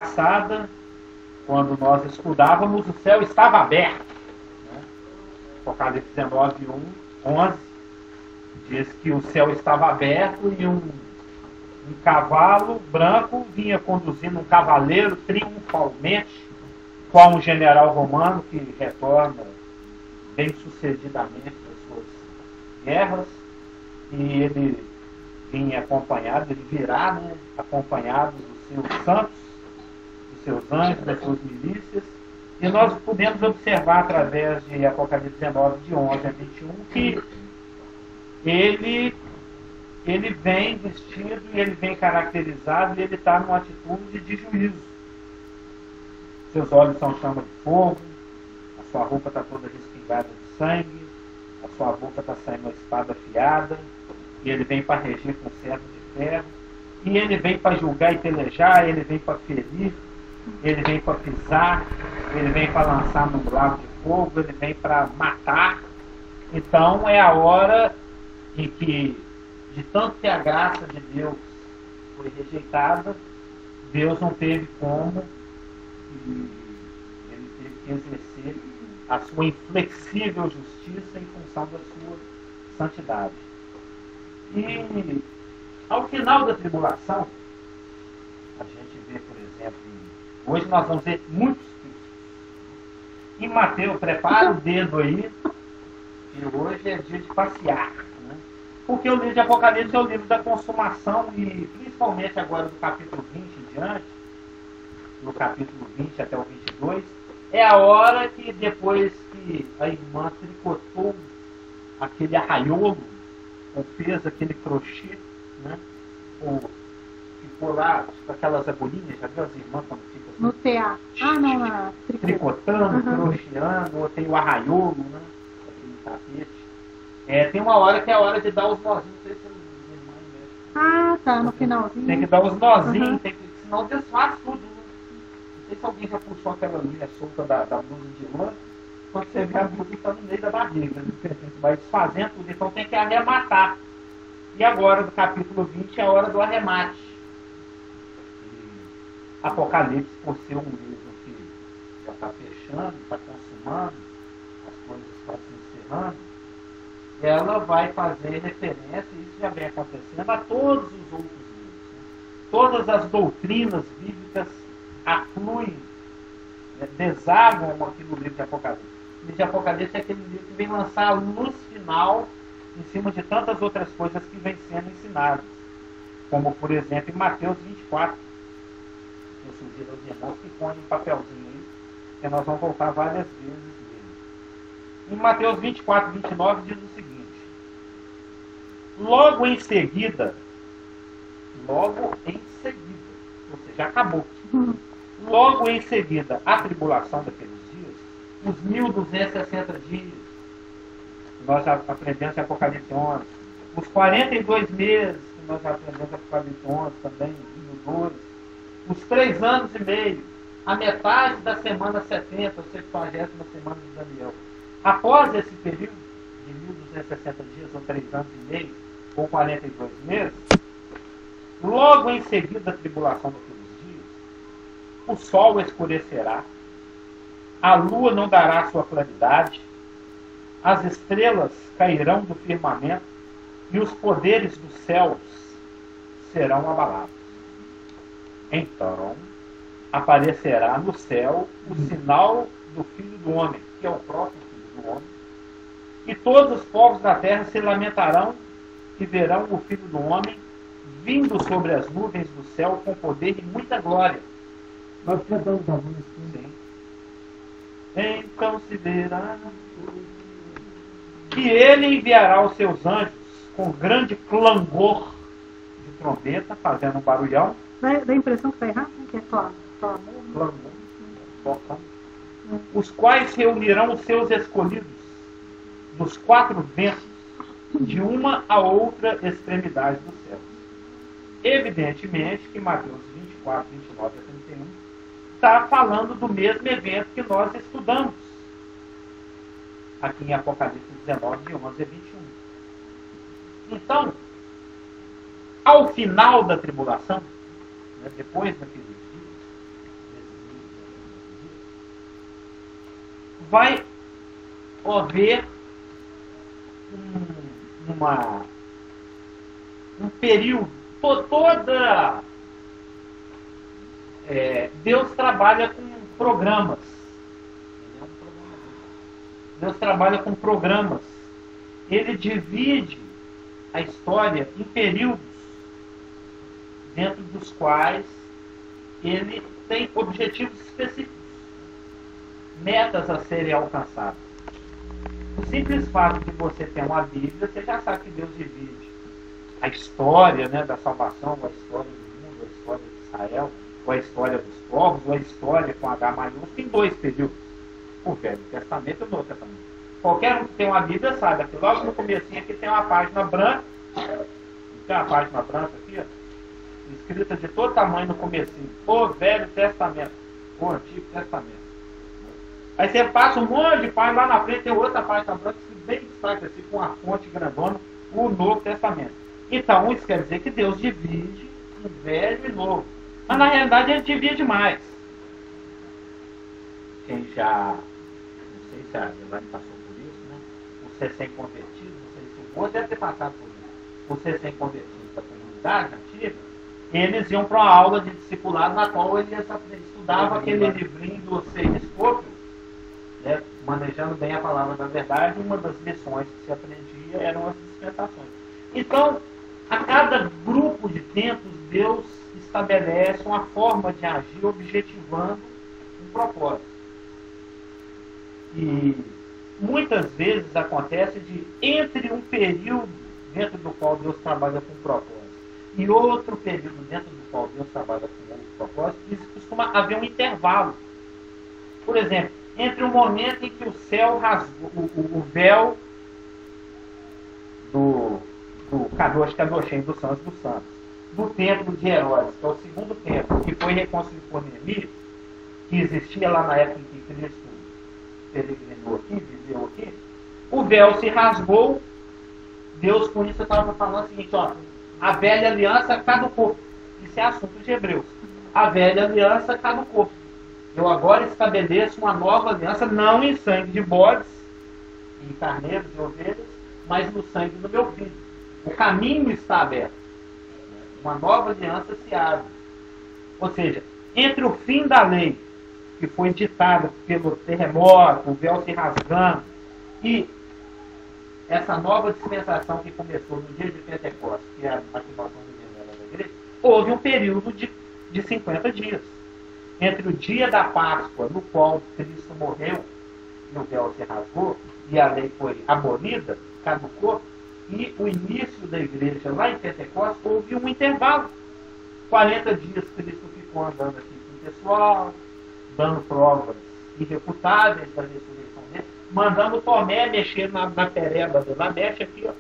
Passada, quando nós estudávamos, o céu estava aberto. Né? Apocalipse 19, 11 diz que o céu estava aberto e um cavalo branco vinha conduzindo um cavaleiro triunfalmente, qual um general romano que retorna bem sucedidamente das suas guerras, e ele vinha acompanhado, ele virá, né, acompanhado dos seus santos, dos seus anjos, das suas milícias, e nós podemos observar através de Apocalipse 19, de 11 a 21, que ele vem vestido e ele vem caracterizado e ele está numa atitude de juízo. Seus olhos são chama de fogo, a sua roupa está toda respingada de sangue, a sua boca está saindo uma espada afiada, e ele vem para regir com servo de ferro, e ele vem para julgar e pelejar, ele vem para ferir, ele vem para pisar, ele vem para lançar num lago de fogo, ele vem para matar. Então é a hora em que, de tanto que a graça de Deus foi rejeitada, Deus não teve como, e ele teve que exercer a sua inflexível justiça em função da sua santidade. E ao final da tribulação, a gente vê, por exemplo, hoje nós vamos ver muitos cristos. Em Mateus, prepara o dedo aí, e hoje é dia de passear. Né? Porque o livro de Apocalipse é o livro da consumação, e principalmente agora do capítulo 20 em diante, no capítulo 20 até o 22, é a hora que depois que a irmã tricotou aquele arraiolo, ou fez aquele crochê, né? Ou ficou lá com aquelas agulhinhas, já viu as irmãs quando ficam assim? No teatro. Na tricotando, crocheando, ou tem o arraiolo, né? Aquele tapete. Tem uma hora que é a hora de dar os nozinhos, não sei se as irmãs mesmo. Tá, no finalzinho. Tem que dar os nozinhos, senão desfaz tudo. Né? Não sei se alguém já puxou aquela linha solta da blusa de lã, quando você vê a blusa está no meio da barriga, né? Vai desfazendo tudo, então tem que arrematar. E agora, do capítulo 20, é a hora do arremate. E Apocalipse, por ser um livro que já está fechando, está consumando, as coisas estão se encerrando, ela vai fazer referência, e isso já vem acontecendo, a todos os outros livros. Né? Todas as doutrinas bíblicas afluem, né, desagam aqui no livro de Apocalipse. O livro de Apocalipse é aquele livro que vem lançar a luz final em cima de tantas outras coisas que vêm sendo ensinadas. Como, por exemplo, em Mateus 24. Eu sugiro aos irmãos que põem um papelzinho aí, que nós vamos voltar várias vezes nele. Em Mateus 24, 29 diz o seguinte: logo em seguida, ou seja, acabou. Logo em seguida, a tribulação daqueles dias, os 1260 dias, nós já aprendemos em Apocalipse 11, os 42 meses, que nós já aprendemos em Apocalipse 11 também, livro 2, os 3 anos e meio, a metade da semana 70, ou 70ª semana de Daniel. Após esse período de 1260 dias, ou 3 anos e meio, ou 42 meses, logo em seguida da tribulação daqueles dias, o sol escurecerá, a lua não dará sua claridade, as estrelas cairão do firmamento e os poderes dos céus serão abalados. Então aparecerá no céu o sinal do Filho do Homem, que é o próprio Filho do Homem, e todos os povos da terra se lamentarão e verão o Filho do Homem vindo sobre as nuvens do céu com poder e muita glória. Nós cantamos a música. Sim. Então se verá que ele enviará os seus anjos com grande clangor de trombeta, fazendo um barulhão. Dá a impressão que está errado, né? Que é clamor. Os quais reunirão os seus escolhidos dos 4 ventos, de uma a outra extremidade dos céus. Evidentemente que Mateus 24, 29 a 31 está falando do mesmo evento que nós estudamos aqui em Apocalipse 19, de 11 a 21. Então, ao final da tribulação, né, depois daqueles dias, vai haver um período, Deus trabalha com programas. Deus trabalha com programas. Ele divide a história em períodos, dentro dos quais ele tem objetivos específicos, metas a serem alcançadas. O simples fato de você ter uma Bíblia, você já sabe que Deus divide a história, né, da salvação, a história do mundo, a história de Israel, ou a história dos povos, ou a história com H maiúsculo, em 2 períodos: o Velho Testamento e o Novo Testamento. Qualquer um que tem uma Bíblia sabe que logo no comecinho aqui tem uma página branca, tem uma página branca aqui, ó, escrita de todo tamanho no comecinho: o Velho Testamento, o Antigo Testamento. Aí você passa um monte de página, lá na frente tem outra página branca, bem destaque assim, com uma fonte grandona, o Novo Testamento. Então, isso quer dizer que Deus divide em velho e novo. Mas na realidade ele divide mais. Quem já, não sei se a Elaine passou por isso, né? Os recém-convertidos, não sei se o outro deve ter passado por isso. Os recém-convertidos da comunidade antiga, eles iam para uma aula de discipulado na qual eles estudavam aquele livrinho do Seinescópio, né? Manejando bem a palavra da verdade. Uma das lições que se aprendia eram as dispensações. Então, a cada grupo de tempos, Deus estabelece uma forma de agir, objetivando um propósito. E muitas vezes acontece de, entre um período dentro do qual Deus trabalha com um propósito e outro período dentro do qual Deus trabalha com outro propósito, costuma haver um intervalo. Por exemplo, entre o momento em que o céu rasgou, o véu do Kadosh Kadoshim, do Santos dos Santos, do templo de Herodes, que é o segundo templo, que foi reconstruído por Neemias, que existia lá na época em que Cristo peregrinou aqui, viveu aqui, o véu se rasgou. Deus com isso estava falando o seguinte: ó, a velha aliança caducou. Isso é assunto de Hebreus. A velha aliança caducou. Eu agora estabeleço uma nova aliança, não em sangue de bodes, em carneiros e ovelhas, mas no sangue do meu filho. O caminho está aberto. Uma nova aliança se abre. Ou seja, entre o fim da lei, que foi ditada pelo terremoto, o véu se rasgando, e essa nova dispensação que começou no dia de Pentecostes, que é a ativação da igreja, houve um período de 50 dias. Entre o dia da Páscoa, no qual Cristo morreu, e o véu se rasgou, e a lei foi abolida, caducou, e o início da igreja lá em Pentecostes, houve um intervalo. 40 dias Cristo ficou andando aqui com o pessoal, dando provas irrefutáveis da ressurreição dele, mandando Tomé mexer na pereba dele. Lá mexe aqui, ó.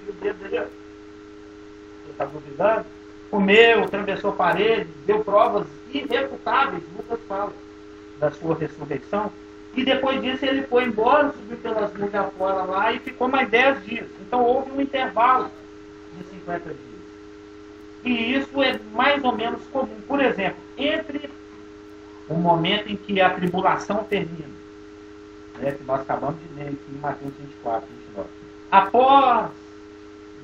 E o dedo dele, ó. Você está duvidando? Comeu, atravessou paredes, deu provas irrefutáveis, Lucas fala, da sua ressurreição. E depois disso ele foi embora, subiu pelas nuvens afora lá e ficou mais 10 dias. Então houve um intervalo de 50 dias. E isso é mais ou menos comum. Por exemplo, entre o momento em que a tribulação termina, né, que nós acabamos de ler aqui em Mateus 24, 29.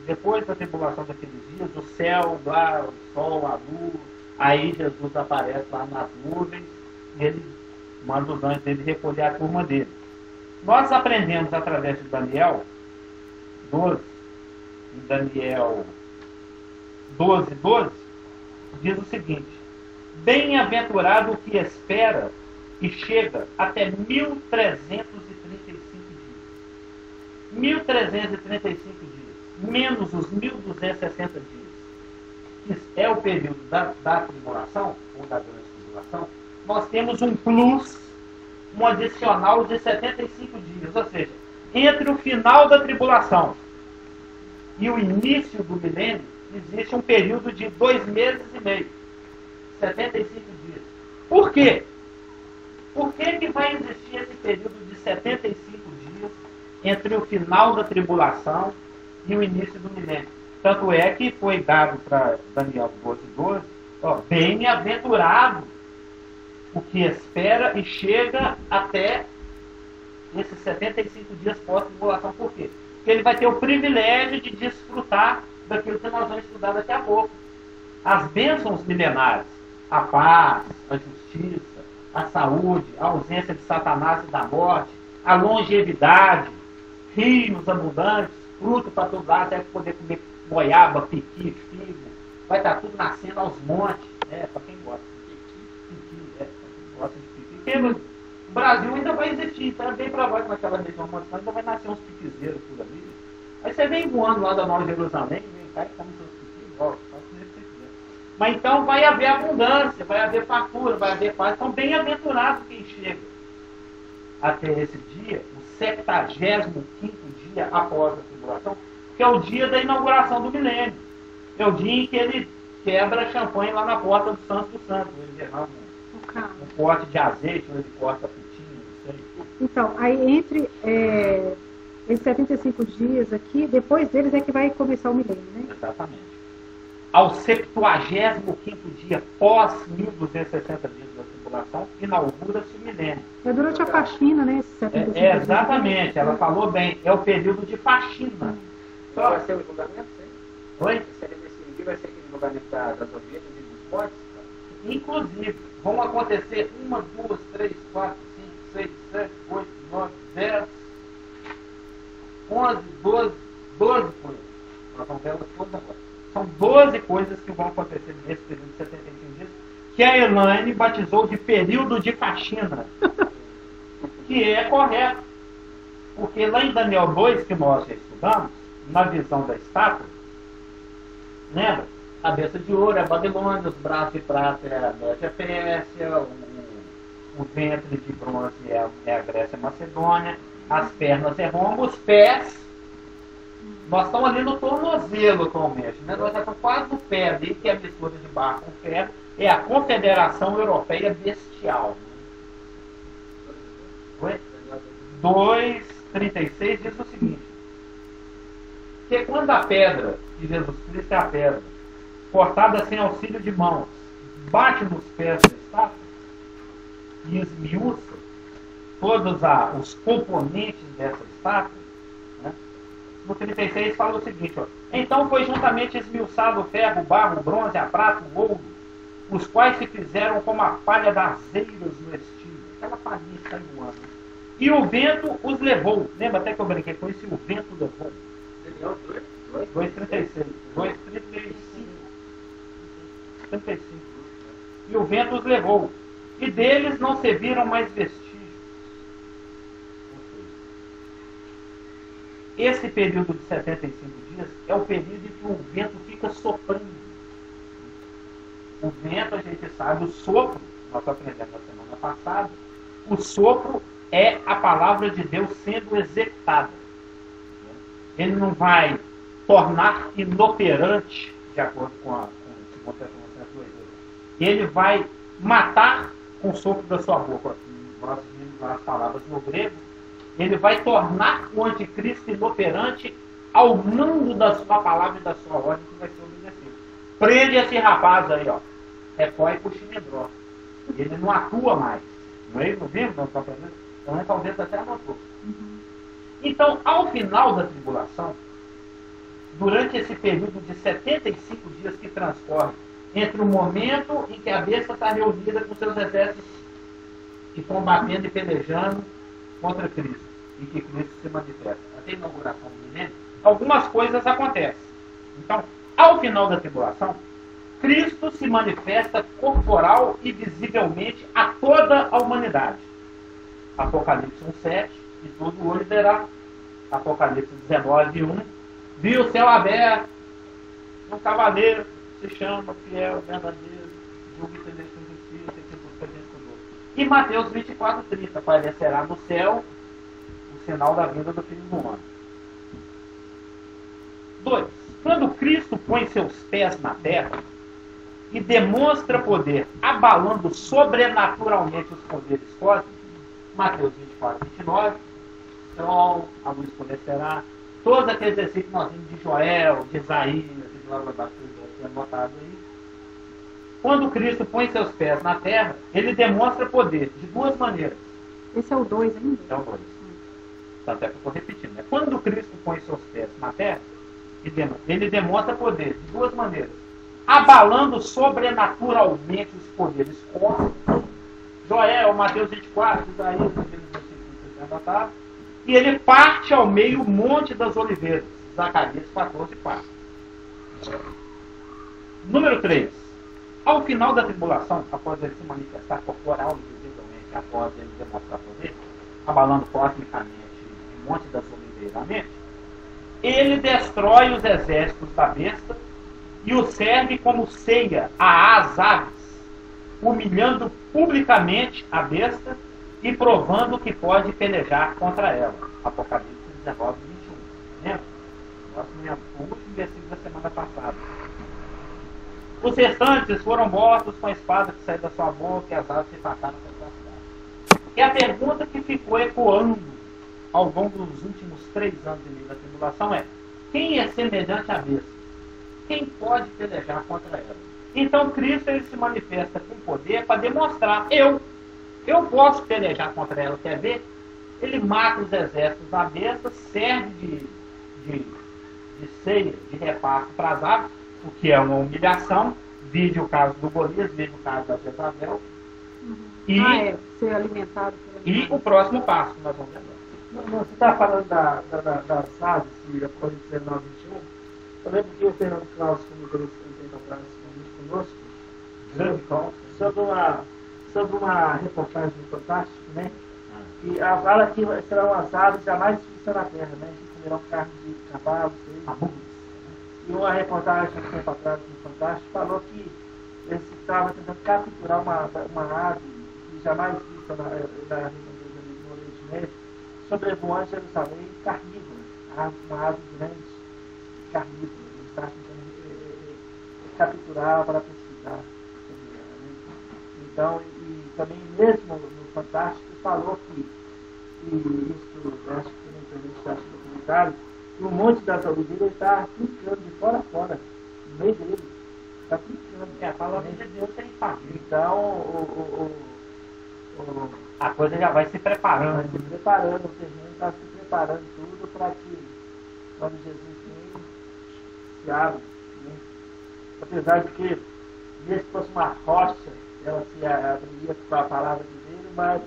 Depois da tribulação daqueles dias, o céu, lá, o sol, a luz, aí Jesus aparece lá nas nuvens, e ele manda os anjos dele recolher a turma dele. Nós aprendemos através de Daniel 12, em Daniel 12, 12, diz o seguinte: bem-aventurado o que espera e chega até 1335 dias. 1335 dias, menos os 1260 dias, que é o período da tribulação, ou da grande tribulação, nós temos um plus, um adicional de 75 dias. Ou seja, entre o final da tribulação e o início do milênio, existe um período de 2 meses e meio. 75 dias. Por quê? Por que vai existir esse período de 75 dias entre o final da tribulação e o início do milênio? Tanto é que foi dado para Daniel 12, 12, bem-aventurado o que espera e chega até esses 75 dias pós-tribulação. Por quê? Porque ele vai ter o privilégio de desfrutar daquilo que nós vamos estudar daqui a pouco. As bênçãos milenares, a paz, a justiça, a saúde, a ausência de Satanás e da morte, a longevidade, rios abundantes, fruto para todo lado, até poder comer goiaba, piqui, figo, vai estar tudo nascendo aos montes, para quem gosta. Piqui, para quem gosta de piqui. Porque o Brasil ainda vai existir, então é bem provável que naquela região montanha ainda vai nascer uns piquezeiros por ali. Aí você vem voando lá da Nova Jerusalém, vem cá e come seus piquis, volta, faz o que você quiser. Mas então vai haver abundância, vai haver fartura, vai haver paz. Então bem-aventurado quem chega até esse dia, o 75º dia após a tribulação, que é o dia da inauguração do milênio. É o dia em que ele quebra champanhe lá na porta do Santo dos Santos. Ele derrama um pote de azeite, ou ele corta a pitinha, não sei. Então, aí entre esses 75 dias aqui, depois deles é que vai começar o milênio, né? Exatamente. Ao 75º dia, pós 1260 dias da tribulação, inaugura-se o milênio. É durante a faxina, né? Esses 75 dias. Exatamente, ela falou bem. É o período de faxina. Só vai ser o julgamento, sim? Oi? Esse 75 dias vai ser aquele julgamento das ovelhas e dos bodes? Inclusive, vão acontecer 1, 2, 3, 4, 5, 6, 7, 8, 9, 10, 11, 12 coisas. Nós vamos ver elas todas agora. São 12 coisas que vão acontecer nesse período de 75 dias, que a Elaine batizou de período de faxina. Que é correto. Porque lá em Daniel 2, que nós já estudamos, na visão da estátua, lembra? A cabeça de ouro é a Babilônia, os braços de prata é a Média Pérsia, o ventre de bronze é a Grécia Macedônia, as pernas é Roma, os pés, nós estamos ali no tornozelo atualmente, né? Nós já estamos quase no pé ali, que é a mistura de barro com ferro, é a Confederação Europeia Bestial. 2:36 diz o seguinte, que quando a pedra de Jesus Cristo é a pedra, cortada sem auxílio de mãos, bate nos pés da estátua e esmiuça todos os componentes dessa estátua, né? No 36 fala o seguinte, ó, então foi juntamente esmiuçado o ferro, o barro, o bronze, a prata, o ouro, os quais se fizeram como a palha das eiras no estilo, aquela palhinha que está voando. E o vento os levou. Lembra até que eu brinquei com isso? E o vento levou. 2:36. 2:35. 35. E o vento os levou. E deles não se viram mais vestígios. Esse período de 75 dias é o período em que o vento fica soprando. O vento, a gente sabe, o sopro, nós aprendemos na semana passada, o sopro é a palavra de Deus sendo executada. Ele não vai tornar inoperante, de acordo com o segundo Testamento. Ele vai matar com o sopro da sua boca. Nós vimos as palavras no grego. Ele vai tornar o anticristo inoperante ao mando da sua palavra e da sua ordem que vai ser obedecido. Prende esse rapaz aí, ó. É Epói Puxinedró. Ele não atua mais. Não é isso? Não vimos? Não está aprendendo? Então, talvez até anotou. Então, ao final da tribulação, durante esse período de 75 dias que transcorre entre o momento em que a besta está reunida com seus exércitos e combatendo e pelejando contra Cristo, e que Cristo se manifesta até a inauguração do milênio, algumas coisas acontecem. Então, ao final da tribulação, Cristo se manifesta corporal e visivelmente a toda a humanidade. Apocalipse 1:7, e todo olho verá. Apocalipse 19:1, viu o céu aberto, um cavaleiro se chama fiel, verdadeiro, julga e entender com justiça, e que busca gente conosco. E Mateus 24:30, aparecerá no céu o sinal da vinda do Filho do Homem. 2. Quando Cristo põe seus pés na terra e demonstra poder, abalando sobrenaturalmente os poderes cósmicos, Mateus 24:29, sol, a luz escurecerá, todos aqueles versículos que nós vimos de Joel, de Isaías, de blá blá blá, que é anotado aí. Quando Cristo põe seus pés na terra, ele demonstra poder de duas maneiras. Esse é o 2 ainda? É o 2. Tanto é que eu estou repetindo. Né? Quando Cristo põe seus pés na terra, ele demonstra poder de duas maneiras. Abalando sobrenaturalmente os poderes cósmicos. Joel, Mateus 24, Isaías, aqueles versículos que e ele parte ao meio o Monte das Oliveiras. Zacarias 14:4. Número 3. Ao final da tribulação, após ele se manifestar corporal e visivelmente, após ele demonstrar poder, abalando cosmicamente o Monte das Oliveiras, ele destrói os exércitos da besta e o serve como ceia às aves, humilhando publicamente a besta e provando que pode pelejar contra ela. Apocalipse 19:21. Lembra? O último versículo da semana passada. Os restantes foram mortos com a espada que saiu da sua boca e as aves se passaram pela cidade. E a pergunta que ficou ecoando ao longo dos últimos 3 anos e meio da tribulação é: quem é semelhante à besta? Quem pode pelejar contra ela? Então Cristo ele se manifesta com poder para demonstrar: eu posso pelejar contra ela. Quer ver? Ele mata os exércitos da besta, serve de ceia, de repasto para as aves, o que é uma humilhação. Vide o caso do Golias, vide o caso da Jezabel. E, ser alimentado. E o próximo passo que nós vamos ver agora. Você está falando das aves, de Apocalipse 19:21. Eu lembro que o Fernando Claus comunicou um tempo atrás conosco, sobre uma reportagem do Fantástico, né? E a fala que serão as aves jamais vistas na terra, né? Que comerão carne de cavalo, e uma reportagem um tempo atrás do Fantástico falou que eles estavam tentando capturar uma ave que jamais vista na região do Oriente Médio, sobrevoando Jerusalém, carnívora, uma ave grande, carnívora. Eles estavam tentando capturar para pesquisar sobre ela, né? Então, e também mesmo no Fantástico falou que isso, acho que na entrevista do documentário, que o Monte das Oliveiras está ficando de fora a fora, no meio dele. Está ficando. A palavra de Deus tem impacto. Então, a coisa já vai se preparando. O terreno está se preparando tudo para que, quando Jesus vem, se abre. Né? Apesar de que, mesmo que fosse uma rocha, ela se abriria com a palavra de Deus, mas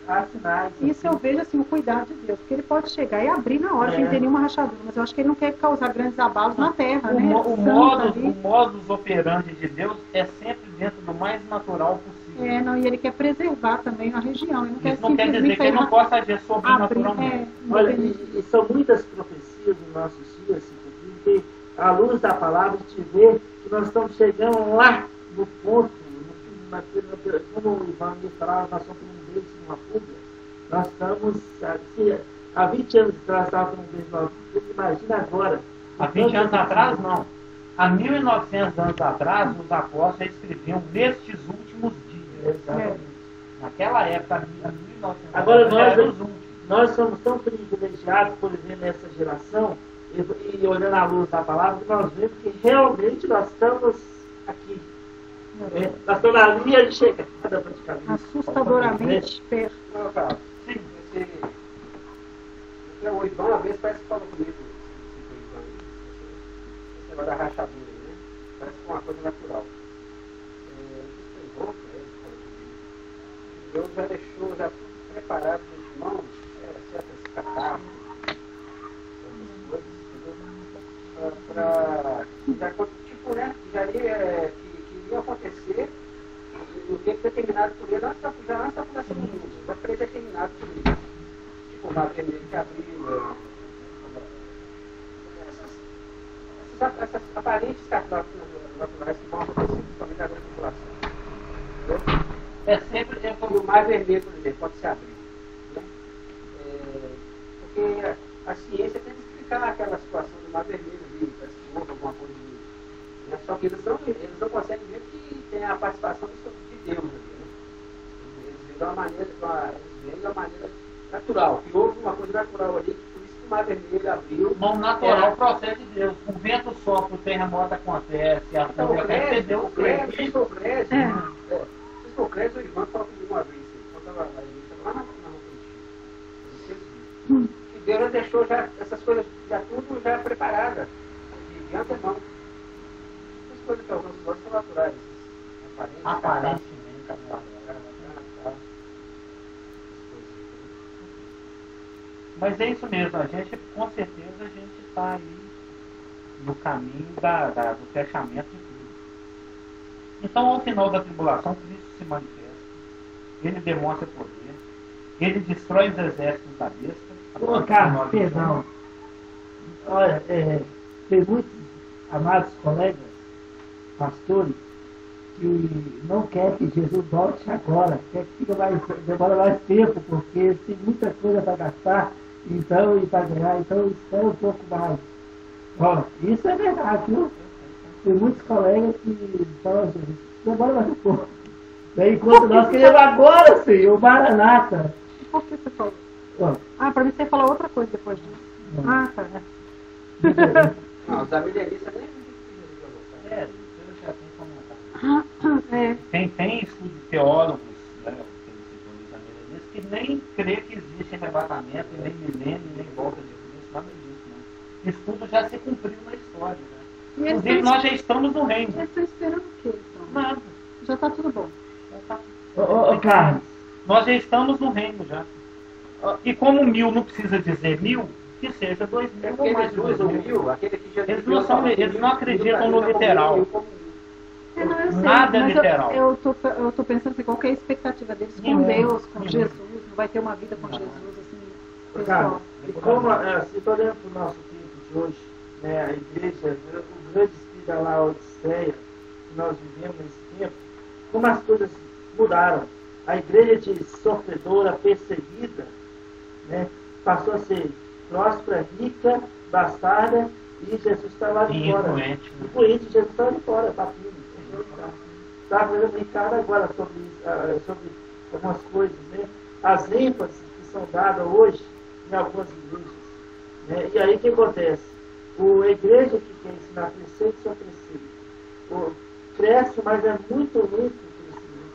há sinais. Isso eu vejo assim, o cuidado de Deus, porque ele pode chegar e abrir na hora, sem ter nenhuma rachadura, mas eu acho que ele não quer causar grandes abalos na terra, né? O modus operandi de Deus é sempre dentro do mais natural possível. Não, e ele quer preservar também a região. Ele não quer Isso não quer dizer que ele não possa agir sobrenaturalmente. Olha, e são muitas profecias nos nossos dias, que à luz da palavra te vê que nós estamos chegando lá no ponto, como o Ivan me falava, nós somos um beijo numa fuga. Nós estamos, há 20 anos atrás estávamos um beijo numa fuga, imagina agora. Há 20 anos atrás, não. Há 1900 anos atrás, os apóstolos escreviam nestes últimos dias. Exatamente. Naquela época, há 1900 agora anos, nós somos tão privilegiados por viver nessa geração e olhando à luz da palavra, que nós vemos que realmente nós estamos aqui. Nós estamos na linha de chegada praticamente. Assustadoramente perto. Não, cara, sim, o Ivan, uma vez, parece que falou comigo, esse negócio da rachadura, né? Parece que é uma coisa natural. Deus já deixou, já tudo preparado nos mãos, certas catástrofes, para tipo, né, já ia, que ia acontecer no tempo determinado por ele, já antes da fundação do mundo, já predeterminado por ele. Tipo, o mar vermelho que abriu, essas aparentes catástrofes naturais que vão acontecer, principalmente na grande população. É sempre o mar vermelho, por exemplo, pode se abrir. Né? Porque a ciência tem que explicar aquela situação do mar vermelho ali, parece que houve alguma coisa ali. Né? Só que eles não conseguem ver que tem a participação de Deus ali. Né? Eles veem de uma maneira natural, que houve uma coisa natural ali, por isso que o mar vermelho abriu. Não natural procede de Deus. O vento sopra, o terremoto acontece, a então, o prédio, o Ivan falou comigo uma vez, quando estava lá na rua, deixou já essas coisas, já tudo já preparada, de antemão. As coisas que aos nossos olhos são naturais. Aparentemente. Mas é isso mesmo, a gente, com certeza, a gente está aí no caminho do fechamento de tudo. Então, ao final da tribulação, Cristo se manifesta, ele demonstra poder, ele destrói os exércitos da besta. Ô, Carlos, perdão. Olha, tem muitos amados colegas, pastores, que não quer que Jesus volte agora, quer que demora mais tempo, porque tem muita coisa para gastar, então, e para ganhar, então espera um pouco mais. Ó, isso é verdade, viu? Tem muitos colegas que falam, Jesus, demora mais um pouco. Daí, enquanto nós queremos agora, Senhor, Maranata. Por que você falou? Ó, Para mim você falou outra coisa depois disso. Não. Tá. Não, os amilenistas nem Eu já tenho comentado. Tem estudo de teólogos, né, que nem crê que existe arrebatamento, nem milênio, nem volta de Cristo, nada disso. Né? Isso tudo já se cumpriu na história. Né? Inclusive, nós já estamos no reino. Eles estão esperando o quê, então? Nada. Já está tudo bom. Ô, Carlos. Nós já estamos no reino já. E como 1000 não precisa dizer 1000, que seja 2000 ou mais eles usam 1000, aquele que já eles não acreditam no literal. Não, eu sei, Nada mas literal. Eu tô pensando assim, qual que é a expectativa deles com Deus, com Jesus, não vai ter uma vida com Jesus, assim, Carlos, pessoal. e como, se por exemplo, o nosso tempo de hoje, né, a igreja, o grande espírito da Laodiceia, que nós vivemos nesse tempo, como as coisas mudaram. A igreja de sofredora, perseguida, né, passou a ser próspera, rica, bastarda, e Jesus está lá de fora. Influente, Jesus está lá de fora, papinho. Está fazendo Ricardo agora sobre algumas coisas, né? As ênfases que são dadas hoje em algumas igrejas. Né? E aí o que acontece? A igreja que quer ensinar a crescer, só crescer. Cresce, mas é muito lento o crescimento.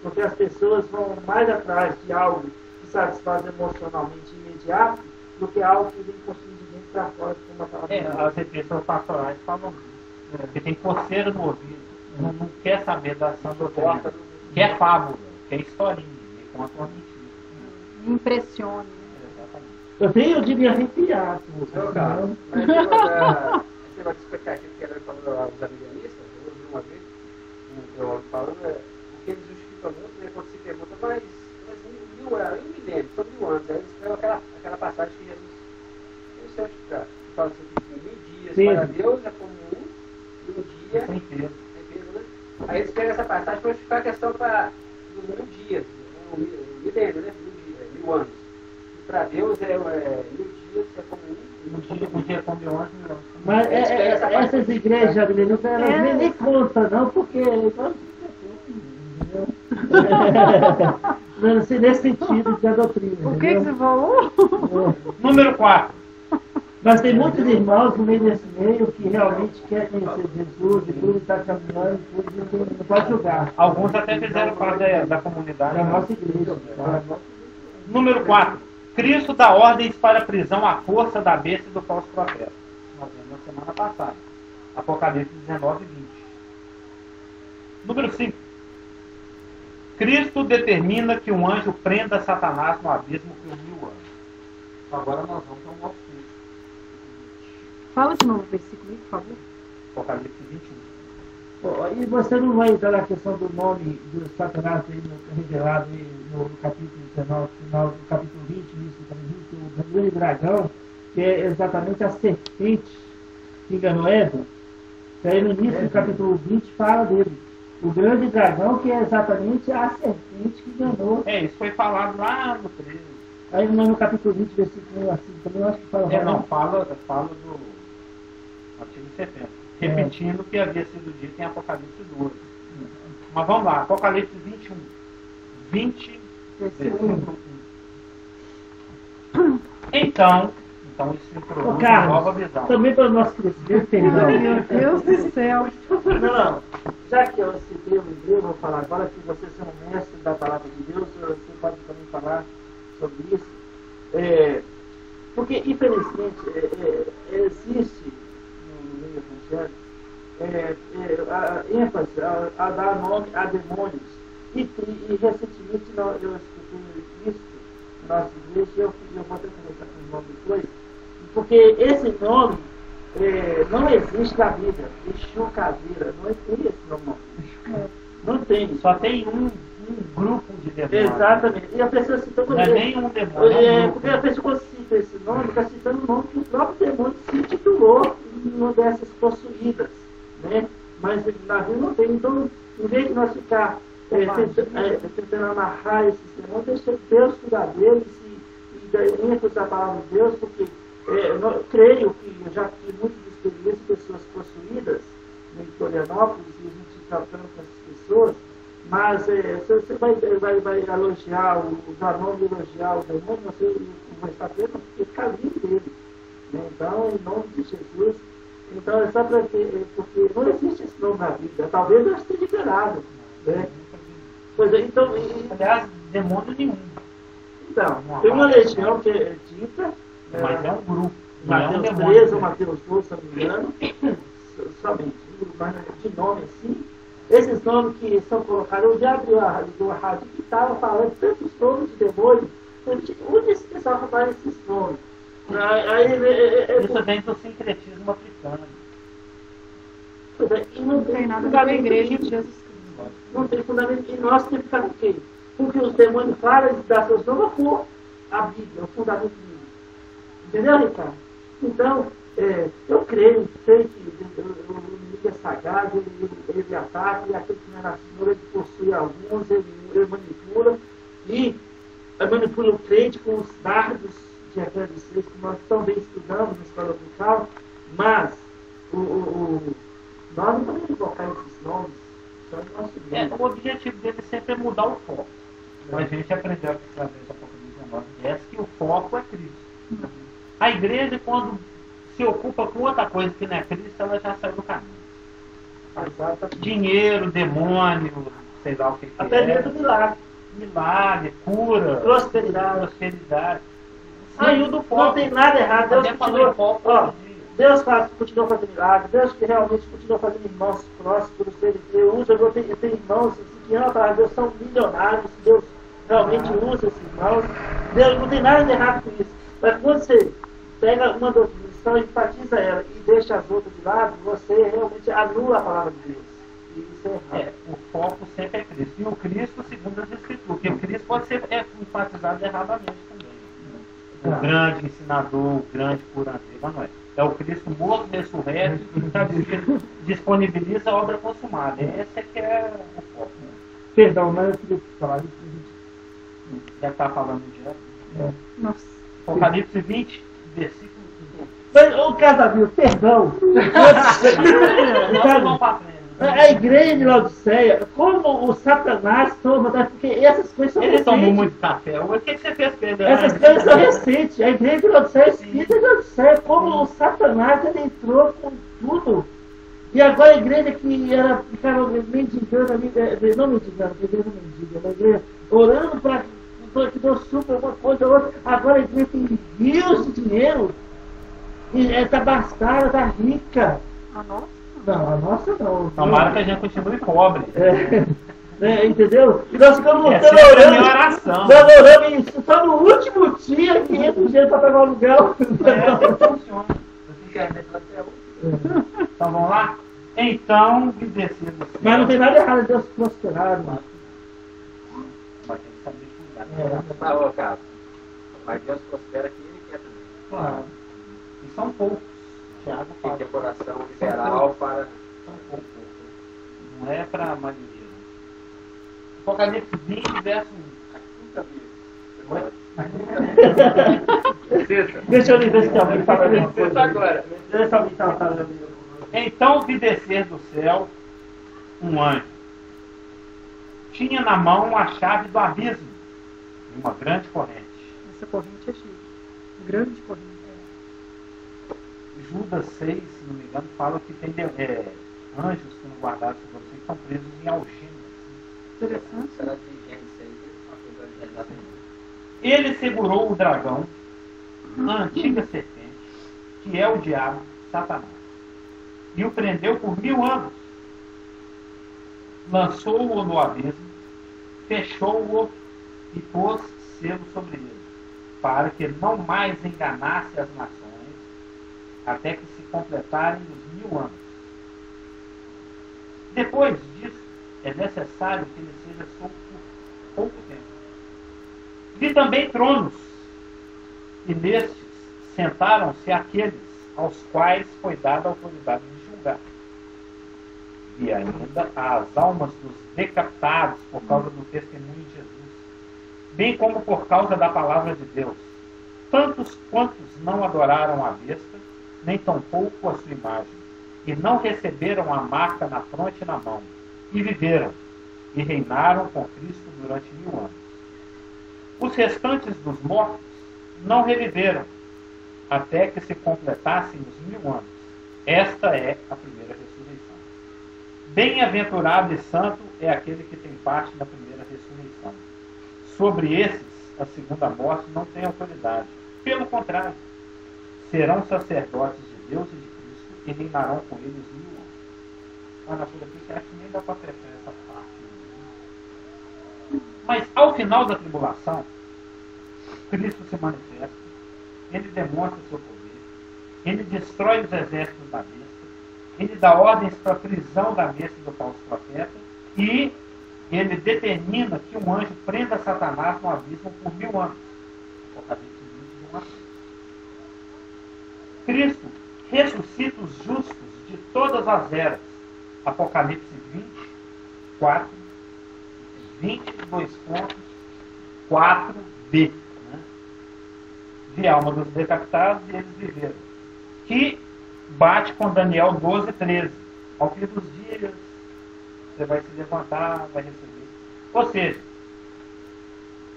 Porque as pessoas vão mais atrás de algo que satisfaz emocionalmente imediato do que algo que vem construindo de dentro para fora, como a palavra. As epístolas pastorais falam isso. Porque tem coceira no ouvido. Não quer saber da ação doutrina, quer fábula, quer historinha, me conta uma mentira. Impressione. Exatamente. Eu devia arrepiar. Não, cara. Mas esse negócio de expectativa que era falando dos amilenistas, eu ouvi uma vez um teólogo falando, o que eles justificam muito, né, quando se pergunta, mas em milênio, são 1000 anos, aí eles pegam aquela passagem que Jesus, eu sei onde está, fala assim, que 1000 dias para Deus é como um dia. Sem peso. Aí eles pegam essa passagem para justificar a questão dos 1000 dias, o milênio, né? 1000 anos. E para Deus 1000 dias é como um dia como 1000 anos. Mas essas igrejas amilenistas, elas nem contam, não, porque. Nesse sentido da doutrina. O que você falou? Número 4. Mas tem muitos irmãos no meio desse meio que realmente querem conhecer Jesus e tudo, está caminhando e tudo, não pode julgar. Alguns até fizeram parte da comunidade. Da nossa igreja. Número 4. Cristo dá ordens para a prisão à força da besta e do falso profeta. Nós vimos na semana passada. Apocalipse 19 e 20. Número 5. Cristo determina que um anjo prenda Satanás no abismo por 1000 anos. Agora nós vamos para um outro texto. Fala de novo o versículo, por favor. Apocalipse 21. E você não vai entrar na questão do nome do Satanás revelado no capítulo 19, final do capítulo 20, início do capítulo 20, o grande dragão, que é exatamente a serpente que enganou Eva. Que aí no início do capítulo 20 fala dele. O grande dragão, que é exatamente a serpente que enganou. Isso foi falado lá no 13. Aí no capítulo 20, versículo assim, também eu acho que fala. Fala do Antigo 70. Repetindo o que havia sido dito em Apocalipse 12. Mas vamos lá, Apocalipse 21. 20, versículo 1. Então isso introduz uma nova visão. Também para o nosso crescimento, perdão. Meu Deus do céu. Não, já que eu citei o livro, eu vou falar agora que vocês são mestres da palavra de Deus, você pode também falar sobre isso. Por Porque, infelizmente, existe no meio evangélico a ênfase a dar nome a demônios. E recentemente eu escutei isso na nossa igreja, e eu vou até conversar com o nome depois, porque esse nome não existe na Bíblia. Exu Caveira, não tem esse nome. Não tem. Só tem um grupo de demônios. Exatamente. E a pessoa citando não é nem um demônio. Porque a pessoa cita esse nome, está citando o nome que o próprio demônio se intitulou em uma dessas possuídas. Né? Mas na Bíblia não tem. Então, em vez de nós ficar tentando amarrar esses demônios, deixa Deus cuidar deles e dar ênfase à palavra de Deus, porque eu creio que eu já tive muitas experiências de pessoas possuídas em Florianópolis, e a gente tratando com essas pessoas, mas você vai elogiar usar nome e elogiar o demônio, você vai estar tendo porque ficar livre dele. Né? Então, em nome de Jesus, então é só para que, porque não existe esse nome na Bíblia, talvez eu esteja liberado. Né? Pois é, então, aliás, demônio nenhum. Então, tem uma legião que é dita, mas é um grupo. Mateus 13 ou Mateus 12, se não me engano, somente, mas de nome assim. Esses nomes que são colocados, eu já abri a rádio que estava falando tantos nomes de demônio, onde esse pessoal fala esses nomes? Isso vem do sincretismo africano. E não tem nada a ver com a igreja de Jesus Cristo. Não tem fundamento. E nós temos que ficar com o quê? Porque os demônios falam de dar seus nomes por a Bíblia, o fundamento bíblico. Entendeu, Ricardo? Então, eu creio, sei que o inimigo é sagaz, ele ataca, e aquele que não é nascido, ele possui alguns, ele manipula, e manipula o crente com os dardos de Efésios 6, que nós também estudamos na escola local, mas nós não podemos invocar esses nomes, só no nosso o objetivo dele sempre é mudar o foco. Então, a gente aprendeu aqui através da Apocalipse 19, que o foco é Cristo. A igreja, quando se ocupa com outra coisa que não é Cristo, ela já saiu do caminho. Dinheiro, demônio, sei lá o que até mesmo milagre. Milagre, cura, prosperidade. Saiu do foco. Não tem nada errado. Deus continua fazendo milagre. Deus que realmente continua fazendo irmãos prósperos. Eu tenho irmãos que amam para Deus, são milionários. Deus realmente usa esses irmãos. Deus não tem nada de errado com isso. Mas quando você pega uma doutrina, enfatiza ela e deixa as outras de lado, você realmente anula a palavra de Deus. E isso é errado. O foco sempre é Cristo. E o Cristo, segundo as Escrituras. Porque o Cristo pode ser enfatizado erradamente também. O grande ensinador, o grande curandeiro, não é? É o Cristo morto, ressurreto, que disponibiliza a obra consumada. Esse é que é o foco. Perdão, mas eu queria falar isso. Já está falando direto. Nossa. Apocalipse 20, versículo 15. Mas, ô Casamil, perdão. A igreja de Laodiceia, como o Satanás toma, porque essas coisas são recentes. Ele tomou muito café. O que você fez com ele? Essas coisas são recentes. A igreja de Laodiceia, espírita de Laodiceia, como o Satanás ele entrou com tudo. E agora a igreja que ficava mendigando, não mendigando, porque a igreja não mendiga, a igreja orando para que Deus supra uma coisa ou outra, agora a igreja tem rios de dinheiro, e está abastada, está rica. A nossa? Não, a nossa não. Tomara que a gente continue pobre. Entendeu? E nós ficamos orando. Nós oramos isso só no último dia que entra o dinheiro para pagar o aluguel. Funciona. Então vamos lá? Então, obedecido. Mas não tem nada errado em Deus prosperar, mano. Mas tem que saber cuidar. Mas Deus prospera quem Ele quer também. Claro. E são poucos. Tiago fala. Tem decoração liberal para... São poucos. Não é para a maioria. Apocalipse 20, verso 1. Deixa eu ver se alguém fala alguma coisa. Agora. Deixa eu ver se alguém está falando. Então vi descer do céu um anjo. Tinha na mão a chave do abismo e uma grande corrente. Essa corrente é chique. Grande corrente. Judas 6, se não me engano, fala que tem anjos que não guardaram sobre você que estão presos em algemas. Interessante. Será que Gênesis 6 é uma coisa de realidade? Ele segurou o dragão, a antiga serpente, que é o diabo, Satanás, e o prendeu por 1000 anos. Lançou-o no abismo, fechou-o e pôs selo sobre ele, para que não mais enganasse as nações, até que se completarem os 1000 anos. Depois disso, é necessário que ele seja solto por pouco tempo. Vi também tronos, e nestes sentaram-se aqueles aos quais foi dada a autoridade de julgar. Vi ainda as almas dos decapitados por causa do testemunho de Jesus, bem como por causa da palavra de Deus, tantos quantos não adoraram a besta, nem tampouco a sua imagem, e não receberam a marca na fronte e na mão, e viveram, e reinaram com Cristo durante 1000 anos. Os restantes dos mortos não reviveram, até que se completassem os 1000 anos. Esta é a primeira ressurreição. Bem-aventurado e santo é aquele que tem parte na primeira ressurreição. Sobre esses, a segunda morte não tem autoridade. Pelo contrário, serão sacerdotes de Deus e de Cristo e reinarão com eles 1000 anos. Mas na folha aqui, acho que nem dá para fechar essa parte. Mas ao final da tribulação, Cristo se manifesta, ele demonstra seu poder, ele destrói os exércitos da besta, ele dá ordens para a prisão da besta e do falso profeta, e ele determina que um anjo prenda Satanás no abismo por 1000 anos. Apocalipse 20, 1 a 3. Cristo ressuscita os justos de todas as eras. Apocalipse 20, 4, 22.4b. De alma dos decapitados, e eles viveram. Que bate com Daniel 12, 13. Ao fim dos dias, você vai se levantar, vai receber. Ou seja,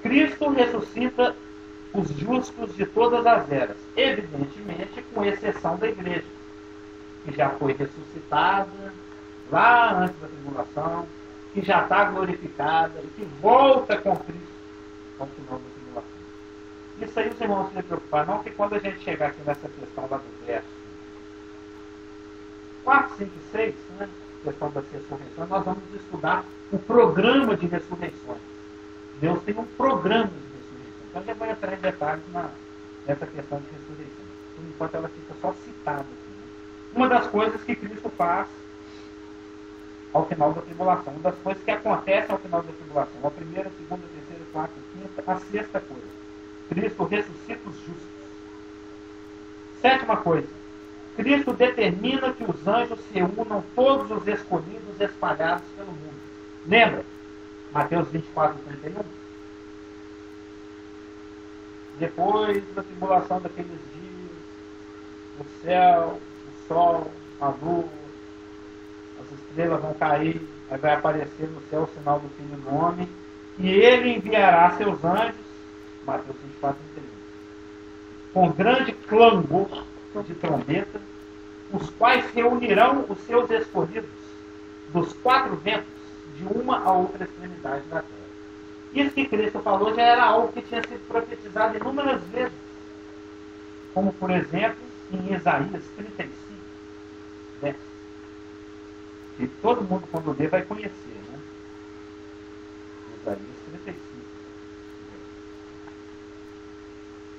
Cristo ressuscita os justos de todas as eras, evidentemente com exceção da igreja, que já foi ressuscitada lá antes da tribulação, que já está glorificada e que volta com Cristo ao final da tribulação. Isso aí os irmãos não se preocupar não, que quando a gente chegar aqui nessa questão lá do verso 4, 5 e 6, né, questão das ressurreições, nós vamos estudar o programa de ressurreições. Deus tem um programa de ressurreição. Então a gente vai entrar em detalhes nessa questão de ressurreição. Por enquanto ela fica só citada aqui. Né? Uma das coisas que Cristo faz ao final da tribulação, uma das coisas que acontecem ao final da tribulação, a primeira, a segunda, a terceira, a quarta, a quinta, a sexta coisa. Cristo ressuscita os justos. Sétima coisa. Cristo determina que os anjos se unam todos os escolhidos espalhados pelo mundo. Lembra? Mateus 24, 31. Depois da tribulação daqueles dias, o céu, o sol, a lua, as estrelas vão cair, aí vai aparecer no céu o sinal do Filho do Homem, e ele enviará seus anjos, Mateus 24, 31, com grande clangor de trombeta, os quais reunirão os seus escolhidos dos 4 ventos, de uma a outra extremidade da terra. Isso que Cristo falou já era algo que tinha sido profetizado inúmeras vezes, como por exemplo em Isaías 35, verso, que todo mundo quando lê vai conhecer, né? Isaías 35.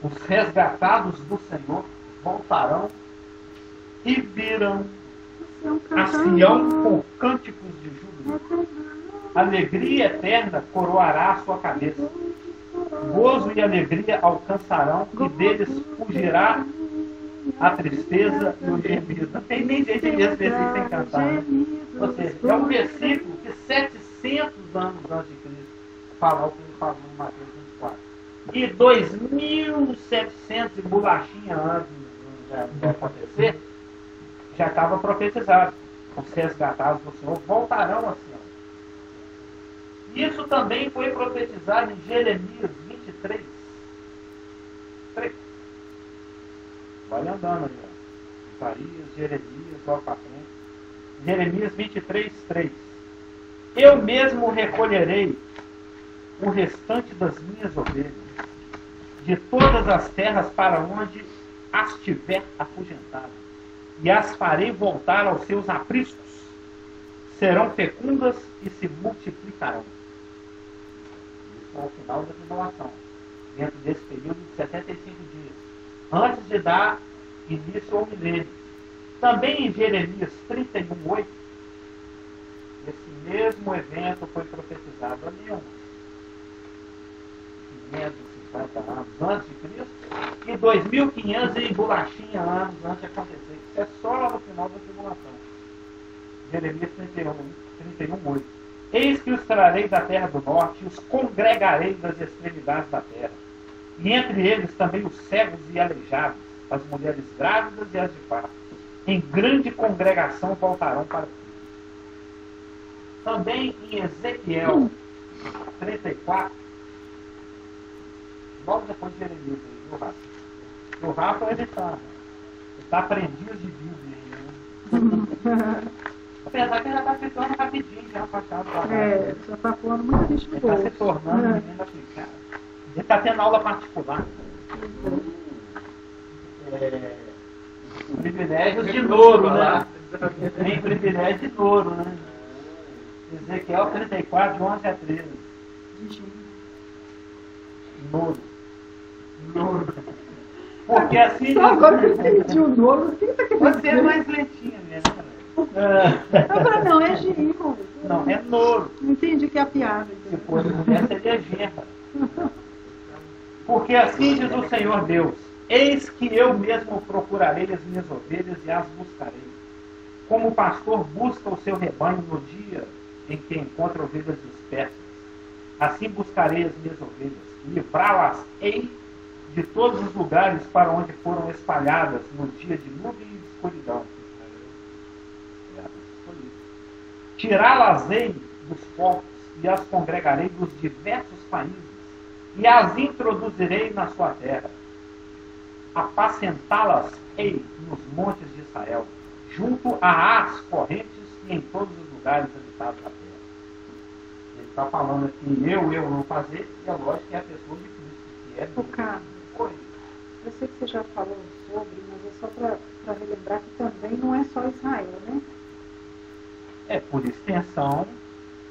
Os resgatados do Senhor voltarão e virão a Sião com cânticos de júbilo. Alegria eterna coroará a sua cabeça. Gozo e alegria alcançarão, e deles fugirá a tristeza e o gemido. Não tem nem jeito de ler esse versículo sem cantar. Né? Ou seja, é um versículo que 700 anos antes de Cristo falou o que ele falou em Mateus 24. E 2.700 e bolachinha antes de acontecer, já estava profetizado. Os resgatados do Senhor voltarão a Sião. Isso também foi profetizado em Jeremias 23. 3. Vai andando ali, ó. Isaías, Jeremias, logo para frente. Jeremias 23, 3. Eu mesmo recolherei o restante das minhas ovelhas de todas as terras para onde as tiver afugentado, e as farei voltar aos seus apriscos. Serão fecundas e se multiplicarão. Isso é o final da tribulação, dentro desse período de 75 dias, antes de dar início ao milênio. Também em Jeremias 31:8, esse mesmo evento foi profetizado ali uns 550 anos antes de Cristo e 2.500 e bolachinha anos antes de acontecer. Isso é só lá no final da tribulação. Jeremias 31:8. Eis que os trarei da terra do norte e os congregarei das extremidades da terra. E entre eles também os cegos e aleijados, as mulheres grávidas e as de parto. Em grande congregação voltarão para Cristo. Também em Ezequiel 34, logo depois de Jeremias, o Rafa. O Rafa ele está aprendiz de Bíblia aí, né? Apesar que ele já está ficando rapidinho, já afastado da já está falando muita gente no ele está se bolso. tornando menino aplicado. Ele está tendo aula particular. Privilégios de Nouro, né? Tem privilégio de Nouro, né? Ezequiel 34, de 11 a 13. Nouro. Porque assim. Só agora que eu entendi o Nouro, quem está querendo Você é mais lentinha mesmo, né? Eu falei, não, é Gil. Não, é Nouro. Não entendi que é a piada. Se fosse mulher, seria genra. Porque assim diz o Senhor Deus: eis que eu mesmo procurarei as minhas ovelhas e as buscarei. Como o pastor busca o seu rebanho no dia em que encontra ovelhas dispersas, assim buscarei as minhas ovelhas, e livrá-las-ei de todos os lugares para onde foram espalhadas no dia de nuvem e de escuridão. Tirá-las-ei dos povos e as congregarei dos diversos países e as introduzirei na sua terra. Apacentá-las-ei nos montes de Israel, junto às correntes e em todos os lugares habitados da terra. Ele está falando aqui, eu vou fazer, e é lógico que é a pessoa de Cristo, que é O Carlos, Oi. eu sei que você já falou sobre, mas é só para relembrar que também não é só Israel, né? É, por extensão,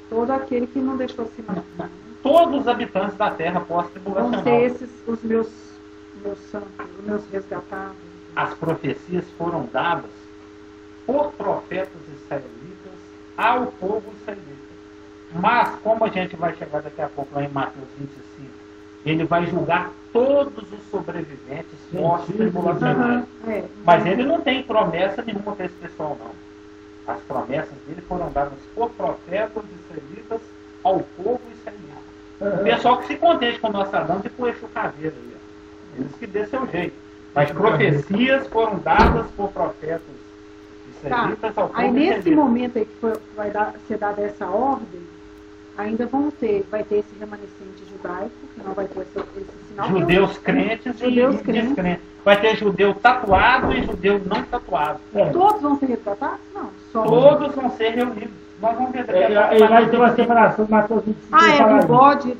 Todo aquele que não deixou se matar. todos os habitantes da terra Vão pós-tribulacional. ser esses os meus santos, os meus resgatados. As profecias foram dadas por profetas israelitas ao povo israelita. Mas, como a gente vai chegar daqui a pouco lá em Mateus 25, ele vai julgar todos os sobreviventes pós-tribulacionais. Mas ele não tem promessa nenhuma para esse pessoal, não. As promessas dele foram dadas por profetas israelitas ao povo israelita. O pessoal que se contente com Nostradamus e com o Exu Caveira aí, ó. Eles que dê seu jeito. Mas profecias foram dadas por profetas israelitas ao povo Aí nesse israelita. momento aí que vai ser dada essa ordem, ainda vai ter esse remanescente judaico, que não vai ter esse sinal. Judeus crentes Judeus e crentes. descrentes. Vai ter judeu tatuado e judeu não tatuado. Todos vão ser resgatados? Não. Só Todos vão ser reunidos. Nós vamos ver daqui a pouco. Ele vai ter uma separação de Mateus 25. é do bode,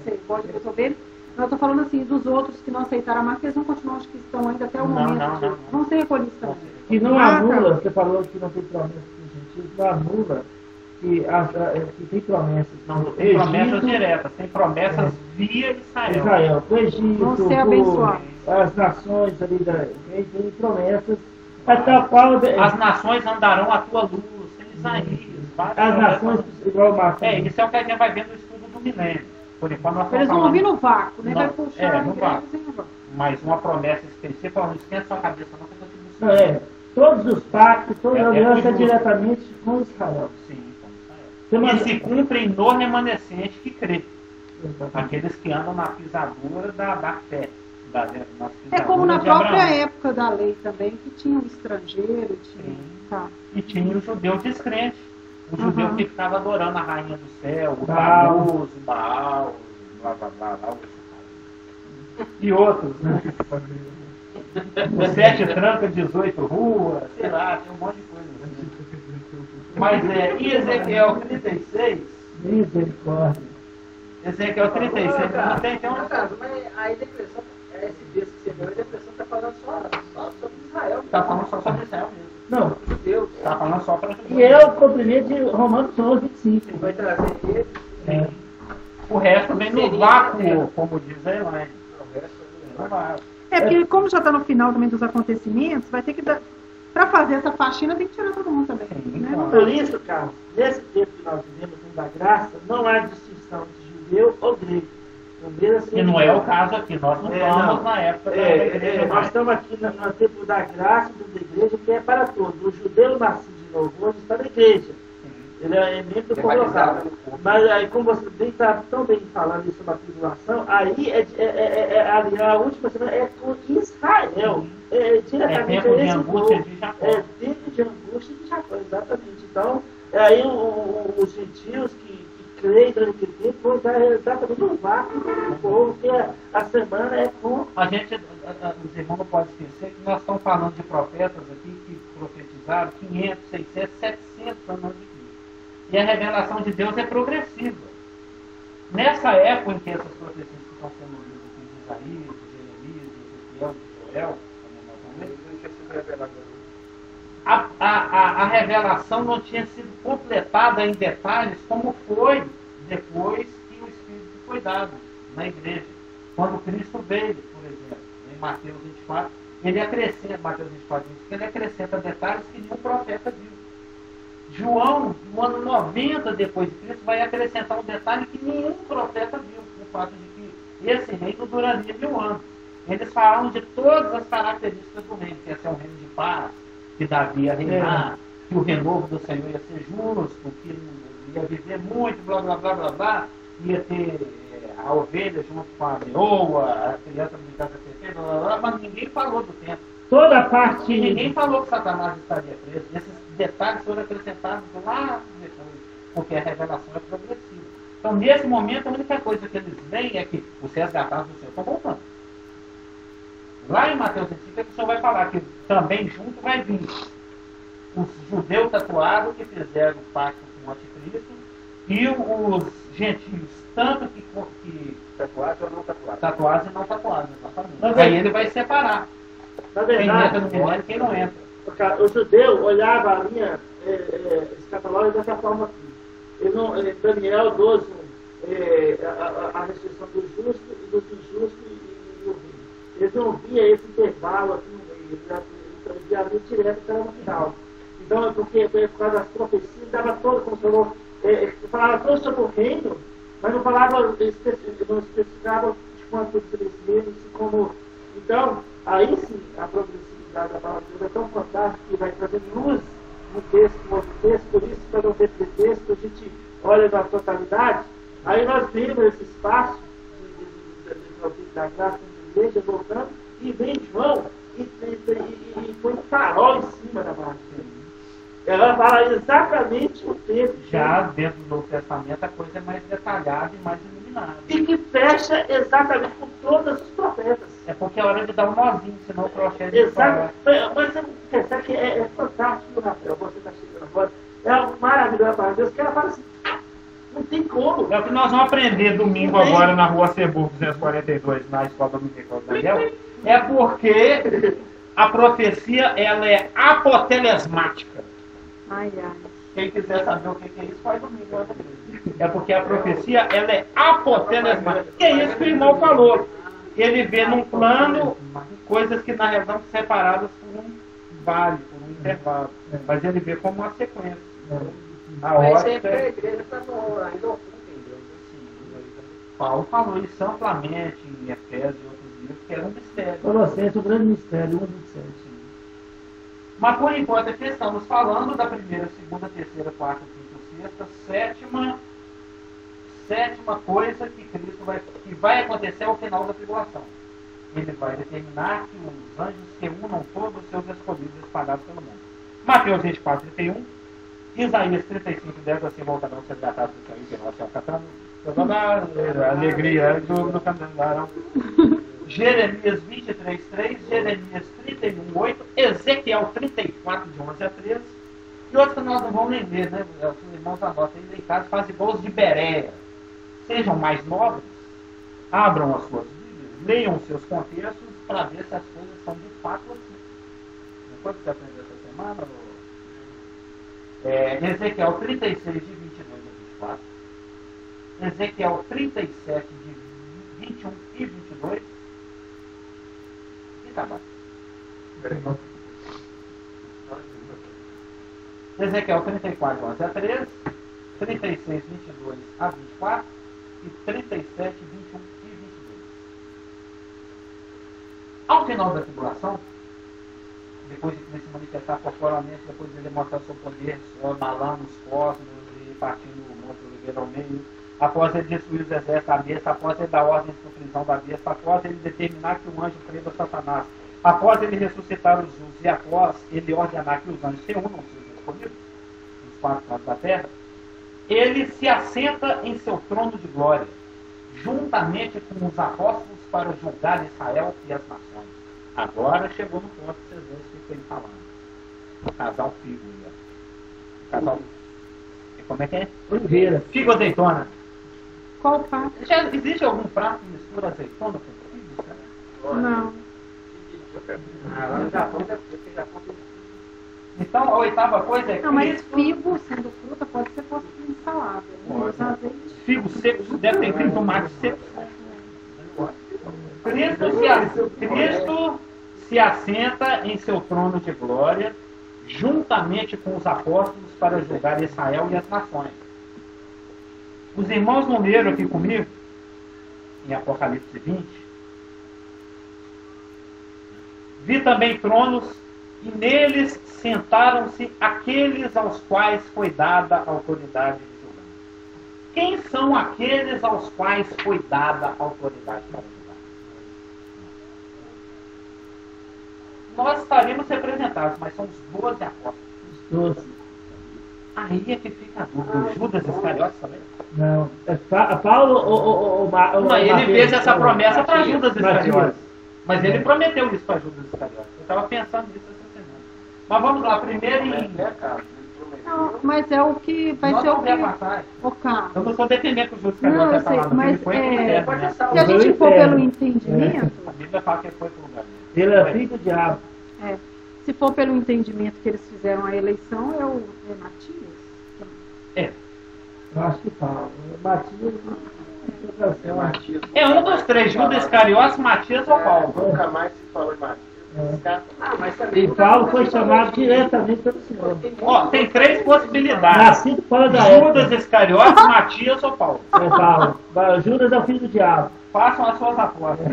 sei, bode do ovelha. Eu estou falando assim, dos outros que não aceitaram a marca, eles vão continuar, acho que estão ainda até o Não, momento. não. Vão ser recolhidos também. Que não anula, você falou que não tem promessa dos gentios, não anula que tem promessas. Não tem promessas diretas, tem promessas via Israel. Israel, do Egito, Vão ser abençoados. as nações ali tem promessas. Até a qual As nações andarão à tua luz, tem Isaías. as nações, igual o Marcos. Isso é o que a gente vai ver no estudo do milênio. Por enquanto nós Eles estamos vão ouvir falando, no vácuo, né? Não, Vai puxar no a vácuo. igreja em vácuo. mas uma promessa específica, falando, não esquenta sua cabeça não, que eu estou te buscando. Todos os pactos, toda a aliança justo. diretamente com Israel. Sim, com Israel. E se cumprem no remanescente que crê. Aqueles que andam na pisadura da fé. É como na de própria Abraão. época da lei também, que tinha um estrangeiro, tinha. Sim. Tá. E tinha o judeu descrente. O judeu que ficava adorando a rainha do céu, o Baal. Tammuz, o Baal, blá blá blá, blá e outros, né? Os 7 trancas, 18 ruas, sei lá, tem um monte de coisa. Né? Mas em Ezequiel 36, Misericórdia. Ezequiel 36, não tem um... Mas a depressão, esse texto que você deu, a depressão está falando só sobre Israel. Está falando só sobre Israel mesmo. Não. Deus. Está falando só para E é o cumprimento de Romanos 11, 25. Ele vai trazer ele. É. O resto vem no vácuo, como diz a Elaine. O resto No vácuo. É porque como já está no final também dos acontecimentos, vai ter que dar. Para fazer essa faxina tem que tirar todo mundo também. Sim, Né? claro. Por isso, Carlos, nesse tempo que nós vivemos da graça, não há distinção de judeu ou grego. Que não é o caso aqui, nós não estamos na época da igreja. Nós estamos aqui no tempo da graça da igreja, que é para todos. O judeu nascido de novo hoje está na igreja. Ele é membro do povo local. Mas aí, como você bem está tão bem falando isso sobre a tribulação, aí ali a última semana é com Israel. Diretamente tempo de angústia de Jacó. É tempo de angústia de Jacó, exatamente. Então, aí os gentios que creem durante aquele tempo vão estar exatamente no vácuo do povo, que a semana é com. Os irmãos não podem esquecer que nós estamos falando de profetas aqui que profetizaram 500, 600, 700 anos de Cristo. E a revelação de Deus é progressiva. Nessa época em que essas profecias que estão sendo lidas aqui de Isaías, de Jeremias, de Ezequiel, de Joel, a revelação não tinha sido completada em detalhes como foi depois que o Espírito foi dado na igreja. Quando Cristo veio, por exemplo, em Mateus 24, ele acrescenta detalhes que nenhum profeta viu. João, no ano 90 depois de Cristo, vai acrescentar um detalhe que nenhum profeta viu, o fato de que esse reino duraria 1000 anos. Eles falaram de todas as características do reino, que ia ser um reino de paz, que Davi ia reinar, que o renovo do Senhor ia ser justo, que ia viver muito, blá blá blá blá blá, ia ter a ovelha junto com a leoa, a criança brincando perfeita, blá blá blá, mas ninguém falou do tempo. Toda a parte. E ninguém falou que Satanás estaria preso. Esses detalhes foram acrescentados lá depois, porque a revelação é progressiva. Então, nesse momento, a única coisa que eles veem é que os resgatados do Senhor estão voltando. Lá em Mateus 25, o Senhor vai falar que também junto vai vir os judeus tatuados que fizeram o pacto com o anticristo e os gentios, tanto que tatuados ou não tatuados? Tatuados e não tatuados, exatamente. Aí ele vai separar. Na Quem verdade, entra no milênio e quem não entra. o judeu olhava a linha escatológica dessa forma aqui. Daniel 12, a restrição do justo e do injusto e o vinho. Eles não via esse intervalo aqui no meio, eles via ali direto até no final. Então, porque por causa das profecias, dava todo, como falou, falava todo sobre o reino, mas não falava, não especificava de quanto eles mesmos, como. Então, aí sim, a progressividade da palavra de Deus é tão fantástica que vai trazer luz no texto, no outro texto, por isso, para não ter pretexto, a gente olha na totalidade, aí nós vemos esse espaço da graça da igreja voltando, e vem João e põe um farol em cima da palavra de Deus. Ela fala exatamente o tempo. Já dentro do Novo Testamento a coisa é mais detalhada e mais iluminada. E que fecha exatamente com todos os profetas. É porque é hora de dar um nozinho, senão o crochê de Exato. Mas você não percebe que é fantástico, Rafael, você está chegando agora. É algo maravilhoso para Deus, que ela fala assim, não tem como. É o que nós vamos aprender domingo agora na Rua Cebu 242, na Escola Dominical Daniel. É porque a profecia ela é apotelesmática. Ai, ai. Quem quiser saber o que é isso, faz domingo lá na igreja. É porque a profecia ela é apotelesmática. E é isso que o irmão falou. Ele vê num plano coisas que na realidade são separadas por um vale, por um intervalo. Mas ele vê como uma sequência. A ótica a igreja está ainda oculta em Deus. Paulo falou isso amplamente em Efésios e outros livros, que era um mistério. Colossenses, o grande mistério, 1:27. Mas por enquanto aqui estamos falando da primeira, segunda, terceira, quarta, quinta, sexta, sétima coisa que que vai acontecer ao final da tribulação. Ele vai determinar que os anjos reúnam todos os seus escolhidos espalhados pelo mundo. Mateus 24, 31, Isaías 35, 10, assim voltarão ser datados do Senhor, que nós se alcançamos. A alegria do caminho. Jeremias 23, 3, Jeremias 31, 8, Ezequiel 34, de 11 a 13, e outros que nós não vamos nem ler, né? Os irmãos anotam aí em casa, faz igual os de Bereia. sejam mais nobres, abram as suas Bíblias, leiam os seus contextos para ver se as coisas são de fato assim. Não foi o que você aprendeu essa semana? Ezequiel 36, de 22 a 24. Ezequiel 37, de 21 e 22. E tá bom. Ezequiel 34, 11 a 13. 36, 22 a 24. E 37, 21 e 22. Ao final da tribulação, depois de Cristo se manifestar corporalmente, depois de ele mostrar seu poder, balando os cosmos e partindo o monte Oliveira ao meio, após ele destruir os exércitos da besta, após ele dar ordem de prisão da besta, após ele determinar que o anjo prenda Satanás, após ele ressuscitar os justos e após ele ordenar que os anjos reúnam seus escolhidos, os 4 cantos da terra, ele se assenta em seu trono de glória, juntamente com os apóstolos para julgar Israel e as nações. Agora chegou no ponto que vocês veem o que ele falando. O casal figo. O casal. Como é que é? Oliveira. Figo azeitona. Qual prato? Já existe algum prato que mistura azeitona com figo? Sabe? Não. Lá no Japão, porque Japão tem. Então a oitava coisa é Não, mas Cristo. figo, sendo fruta, pode ser posto em salada. Os azeites. Figos secos, deve ter tomates secos. Cristo se assenta em seu trono de glória, juntamente com os apóstolos para julgar Israel e as nações. Os irmãos não leram aqui comigo, em Apocalipse 20. Vi também tronos, e neles sentaram-se aqueles aos quais foi dada a autoridade de julgar. Quem são aqueles aos quais foi dada a autoridade para julgar? Nós estaremos representados, mas são os 12 apóstolos. 12. Aí é que fica a dúvida. Judas Iscariotes também? Não. É Paulo ou Não, ele fez essa promessa para Judas Matias. Iscariotes. Mas ele prometeu isso para Judas Iscariotes. Eu estava pensando nisso essa semana. Mas vamos lá, primeiro em... Não, mas é o que vai Nós ser o vamos ver a que. passagem. O carro. Eu não estou defendendo que o Judas Não, Iscariotes eu é sei, falado. mas Ele foi pro inferno, né? se a gente for pelo entendimento, A Bíblia fala que ele foi para o lugar. Ele é filho do diabo. se for pelo entendimento que eles fizeram a eleição, é Matias? É. Eu acho que Paulo. Matias. É um dos três, Judas Iscariotes, Matias ou Paulo. Nunca mais se falou em Matias. Mas E Paulo foi chamado diretamente pelo Senhor. Ó, tem três possibilidades. Nascido fora da época. Judas Iscariotes, Matias ou Paulo. É Paulo. Judas é o filho do diabo. Façam as suas apostas.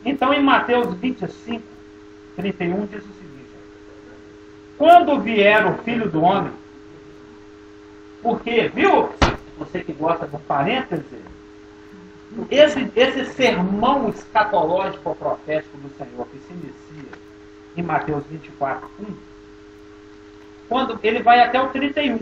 Então, em Mateus 25, 31, diz o seguinte: quando vier o Filho do Homem, porque, viu? Você que gosta de um parêntese, esse sermão escatológico ou profético do Senhor que se inicia em Mateus 24, 1, quando ele vai até o 31.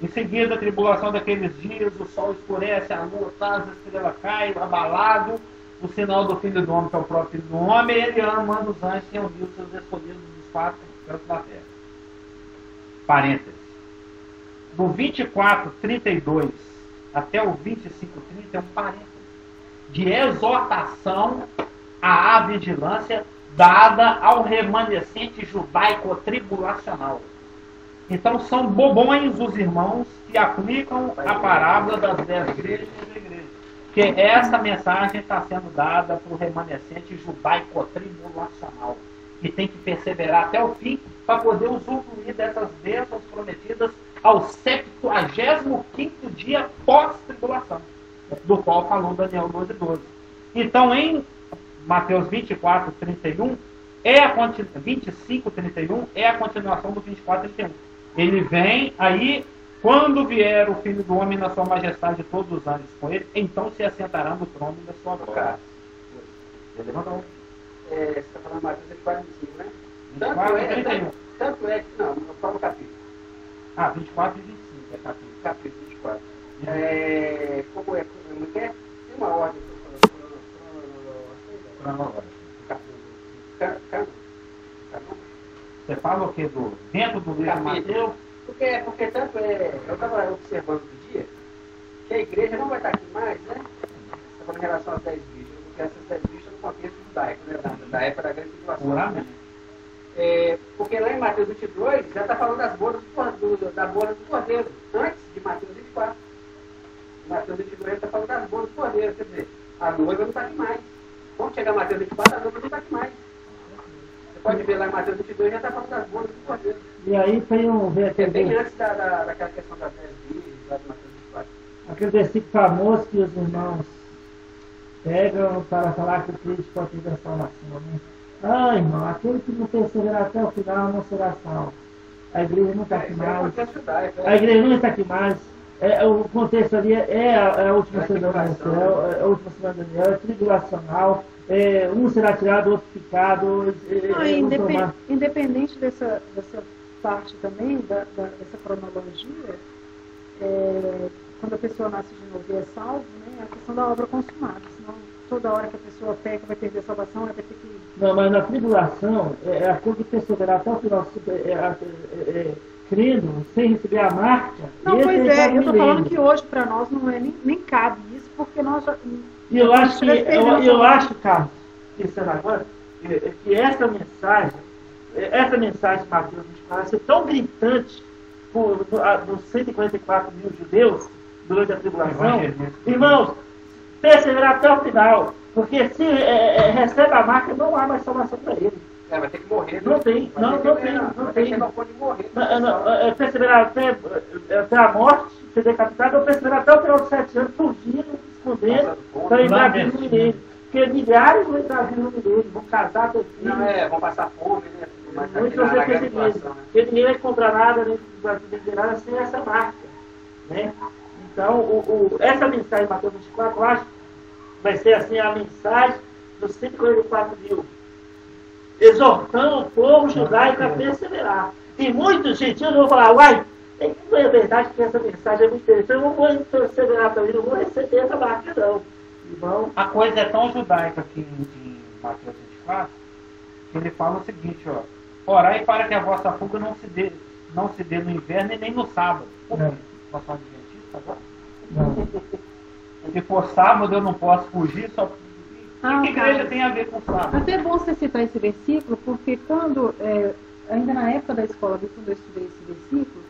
Em seguida, a tribulação daqueles dias, o sol escurece, a lua, as estrelas caem, abalado, o sinal do Filho do Homem, que é o próprio Filho do Homem, ele manda os anjos e reunir os seus escolhidos dos 4 cantos da terra. Parênteses. Do 24, 32 até o 25, 30 é um parênteses de exortação à vigilância dada ao remanescente judaico-tribulacional. Então são bobões os irmãos que aplicam a parábola das 10 igrejas da igreja. Porque essa mensagem está sendo dada para o remanescente judaico-tribulacional, que tem que perseverar até o fim para poder usufruir dessas bênçãos prometidas ao 75º dia pós-tribulação, do qual falou Daniel 12:12. Então, em Mateus 24, 31, 25, 31, é a continuação do 24, 31. Ele vem aí, quando vier o Filho do Homem na sua majestade, todos os anjos com ele, então se assentará no trono da sua glória. Ele mandou. Você está falando Mateus 45, né? 24 e 31. Tanto é que, não fala o capítulo. 24 e 25 é capítulo. Capítulo 24. Como é? Tem uma ordem cronológica. Você fala o que? Dentro do livro de Mateus? Porque tanto é. Eu estava observando outro igreja não vai estar aqui mais, né? Está falando em relação às 10 virgens, porque essas 10 virgens no contexto judaico, né? Da época da grande tribulação. Né? Porque lá em Mateus 22 já está falando das bodas da boda do cordeiro, antes de Mateus 24. Mateus 22 já está falando das bodas do cordeiro, quer dizer, a noiva não está aqui mais. Quando chegar Mateus 24, a noiva não está aqui mais. Você pode ver lá em Mateus 22 já está falando das bodas do cordeiro. E aí tem um... É bem antes daquela questão das 10 virgens, lá de Mateus 24. Aquele versículo famoso que os irmãos pegam para falar que o Cristo pode ter a salvação, né? Ah, irmão, aquele que não perseverar até o final não será salvo. A igreja não está aqui mais. A igreja não está aqui mais. O contexto ali é a última semana do céu, a última semana do Daniel, é tribulacional. Um será tirado, outro ficado. Independente dessa parte também, dessa cronologia, quando a pessoa nasce de novo e é salvo, né, é a questão da obra consumada. Senão, toda hora que a pessoa peca vai perder a salvação, ela vai ter que... Não, mas na tribulação, é aquele que perseverar até o final, crendo, sem receber a marca. Não, pois eu estou falando que hoje para nós não é nem cabe isso, porque nós já... Eu acho, Carlos, pensando agora, que essa mensagem de Mateus 24 vai ser tão gritante dos 144 mil judeus durante a tribulação. Irmãos, perseverar até o final, porque se recebe a marca, não há mais salvação para ele. Vai ter que morrer. Não tem. Perseverar até a morte, ser decapitado, ou perseverar até o final dos 7 anos, fugindo, escondendo, para entrar vivo no milênio. Porque milhares vão entrar vivo no milênio, vão casar, ter filhos. Vão passar fome, né? Muitos vão ser perseguidos. Porque ninguém vai comprar nada, nem vai vender nada sem essa marca. Né? Então, essa mensagem de Mateus 24, eu acho que vai ser assim a mensagem dos 144 mil. Exortando o povo judaico a perseverar. E muitos gentios vão falar, uai, é verdade que essa mensagem é muito interessante, eu não vou perseverar também, não vou receber essa marca não. Irmão. A coisa é tão judaica aqui em Mateus 24, que ele fala o seguinte, ó, orai para que a vossa fuga não se dê no inverno e nem no sábado. Nós somos adventistas agora? Não. Se for sábado eu não posso fugir, só... O que a igreja tem a ver com o sábado? Até é bom você citar esse versículo, porque quando, ainda na época da escola, quando eu estudei esse versículo,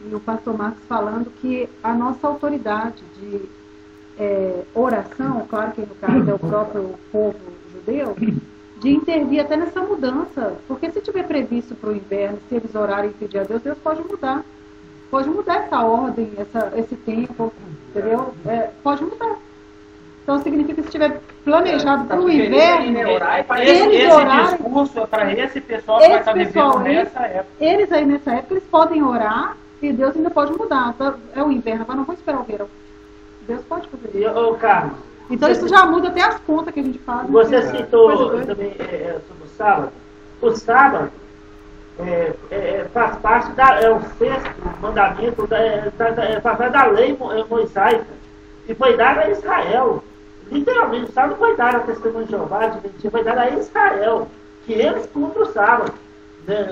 e o pastor Marcos falando que a nossa autoridade de oração, claro que no caso é o próprio povo judeu, de intervir até nessa mudança, porque se tiver previsto para o inverno, se eles orarem e pedir a Deus, Deus pode mudar. Pode mudar essa ordem, esse tempo, entendeu? Pode mudar. Então significa que se estiver planejado para o inverno, esse discurso é para esse pessoal que vai estar vivendo nessa época. Eles aí nessa época, eles podem orar e Deus ainda pode mudar. É o inverno, agora não vou esperar o verão. Deus pode fazer isso. Carlos, então isso já muda até as contas que a gente faz. Você citou também sobre o sábado. O sábado faz parte o sexto mandamento, faz parte da lei mosaica. E foi dado a Israel. Literalmente, o sábado foi dado a testemunha de Jeová, de mentira, foi dado a Israel, que eles cumprem o sábado.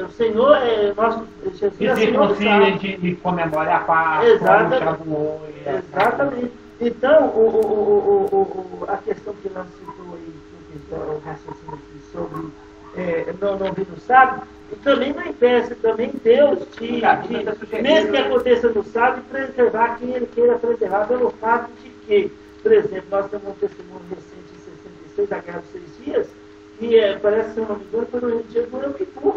O Senhor nosso Jesus. E de comemorar a Páscoa, exatamente. Então, a questão que nós citou aí, o raciocínio aqui sobre não vir no sábado, e também não impede, também Deus mesmo que aconteça no sábado, preservar quem Ele queira preservar, pelo fato de que, por exemplo, nós temos um testemunho recente em 66, da Guerra dos 6 Dias, que parece, se eu não me engano, foi no dia do Yom Kippur.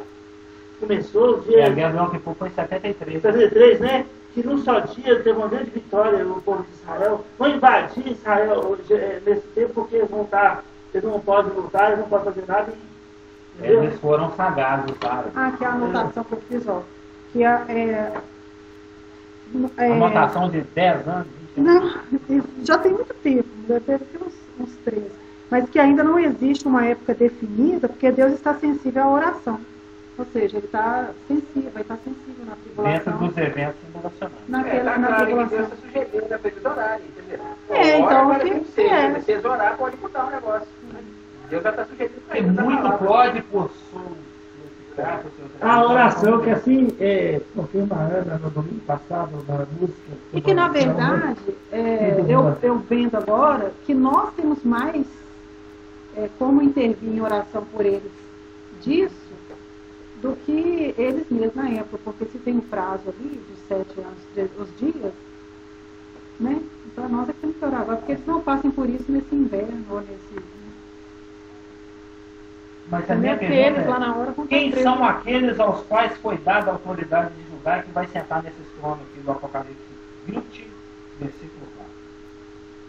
Começou o dia... a Guerra do Yom Kippur foi em 73. 73, né? Que num só dia teve uma grande vitória o povo de Israel. Vão invadir Israel nesse tempo, porque eles não podem lutar, eles não podem fazer nada. Eles foram sagados, sabe? Que é a anotação que eu fiz, ó. Que anotação de 10 anos? 20 anos? Não, já tem muito tempo, deve ter uns 13. Mas que ainda não existe uma época definida, porque Deus está sensível à oração. Ou seja, ele está sensível, vai estar sensível na tribulação. Dentro dos eventos tribulacionais. Na tribulação. Deus está sugerindo para eles orarem, entendeu? Então, se eles orarem, pode mudar o negócio. Deus já está sugerindo para eles. Muito pode por a oração que assim, confirma a Ana no domingo passado, na música. E que na verdade, eu vendo agora que nós temos mais como intervir em oração por eles disso do que eles mesmos na época, porque se tem um prazo ali de 7 anos, os dias, né? Então nós é que temos que orar agora, porque eles não passem por isso nesse inverno ou nesse. Mas a minha pergunta eles, lá na hora, quem são aqueles aos quais foi dada a autoridade de julgar que vai sentar nesses tronos aqui do Apocalipse 20, versículo 4?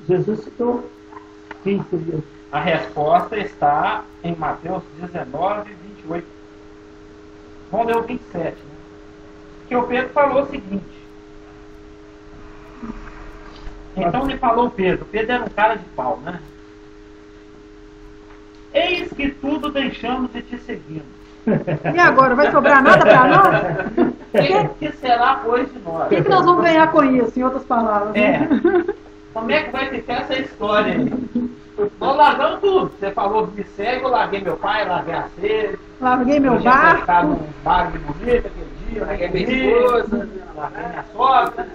Jesus citou quem seria? A resposta está em Mateus 19, 28. Vamos ler o 27, né? Que o Pedro falou o seguinte. Então lhe falou Pedro. Pedro era um cara de pau, né? Eis que tudo deixamos e te seguimos. E agora, vai sobrar nada para nós? O que será, pois, de nós? O que nós vamos ganhar com isso, em outras palavras? Né? Como é que vai ficar essa história aí? Nós largamos tudo. Você falou me segue, eu larguei meu pai, larguei a sede. Larguei meu barco. Num bar de bonito aquele dia. Larguei minha esposa, larguei minha sogra.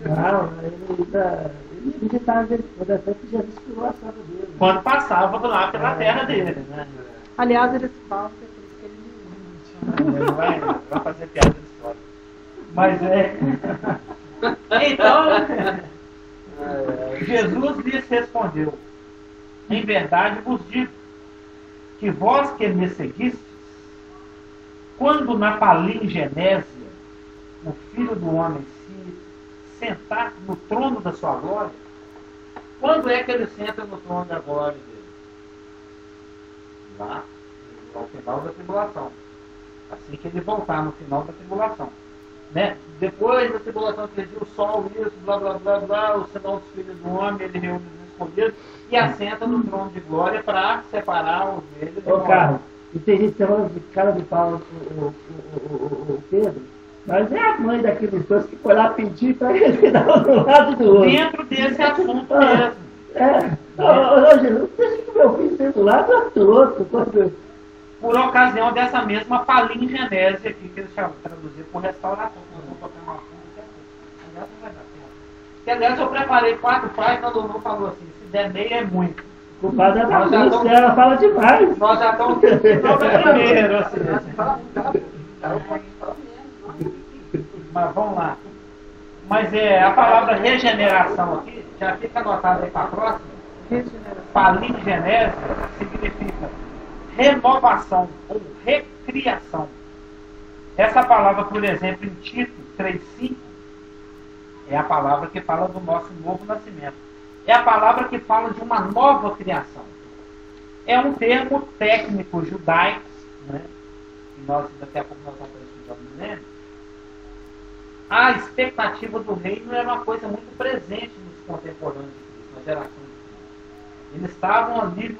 Não, ele acreditava que Jesus curou a sogra dele. Quando passava lá pela terra dele, né? Aliás, eles falam que é por isso que ele não vai fazer piada de história. Mas então, Jesus lhes respondeu: em verdade vos digo, que vós que me seguistes, quando na palingenésia o Filho do Homem se sentar no trono da sua glória, quando é que ele senta no trono da glória dele? Lá, ao final da tribulação. Assim que ele voltar no final da tribulação. Né? Depois da tribulação que ele viu o sol, isso, blá, blá, blá, blá, o sinal dos filhos do homem, ele reúne os escolhidos e assenta no trono de glória para separar os deles. Ô, Carlos, e tem gente chamando de cara de pau o Pedro, mas é a mãe daqueles dois que foi lá pedir para ele dar um do lado do outro. Dentro desse assunto mesmo. Jesus, deixa que meu filho esteja do lado do outro. Por ocasião dessa mesma palingenese aqui, que eles traduziram por restauração. Nós vamos botar uma fundo, aliás, não vai dar tempo. Porque, aliás, eu preparei 4 páginas, o Lulu falou assim, se der meia é muito. O culpado é da Cristo, ela fala demais. Nós já estamos no primeiro, assim. Mas vamos lá. Mas a palavra regeneração aqui, já fica anotada aí para a próxima. Palingenese significa renovação ou recriação. Essa palavra, por exemplo, em Tito 3,5, é a palavra que fala do nosso novo nascimento. É a palavra que fala de uma nova criação. É um termo técnico judaico, né? E daqui a pouco nós vamos estudar no milênio. A expectativa do reino era uma coisa muito presente nos contemporâneos de Cristo, na geração de Cristo. Eles estavam ali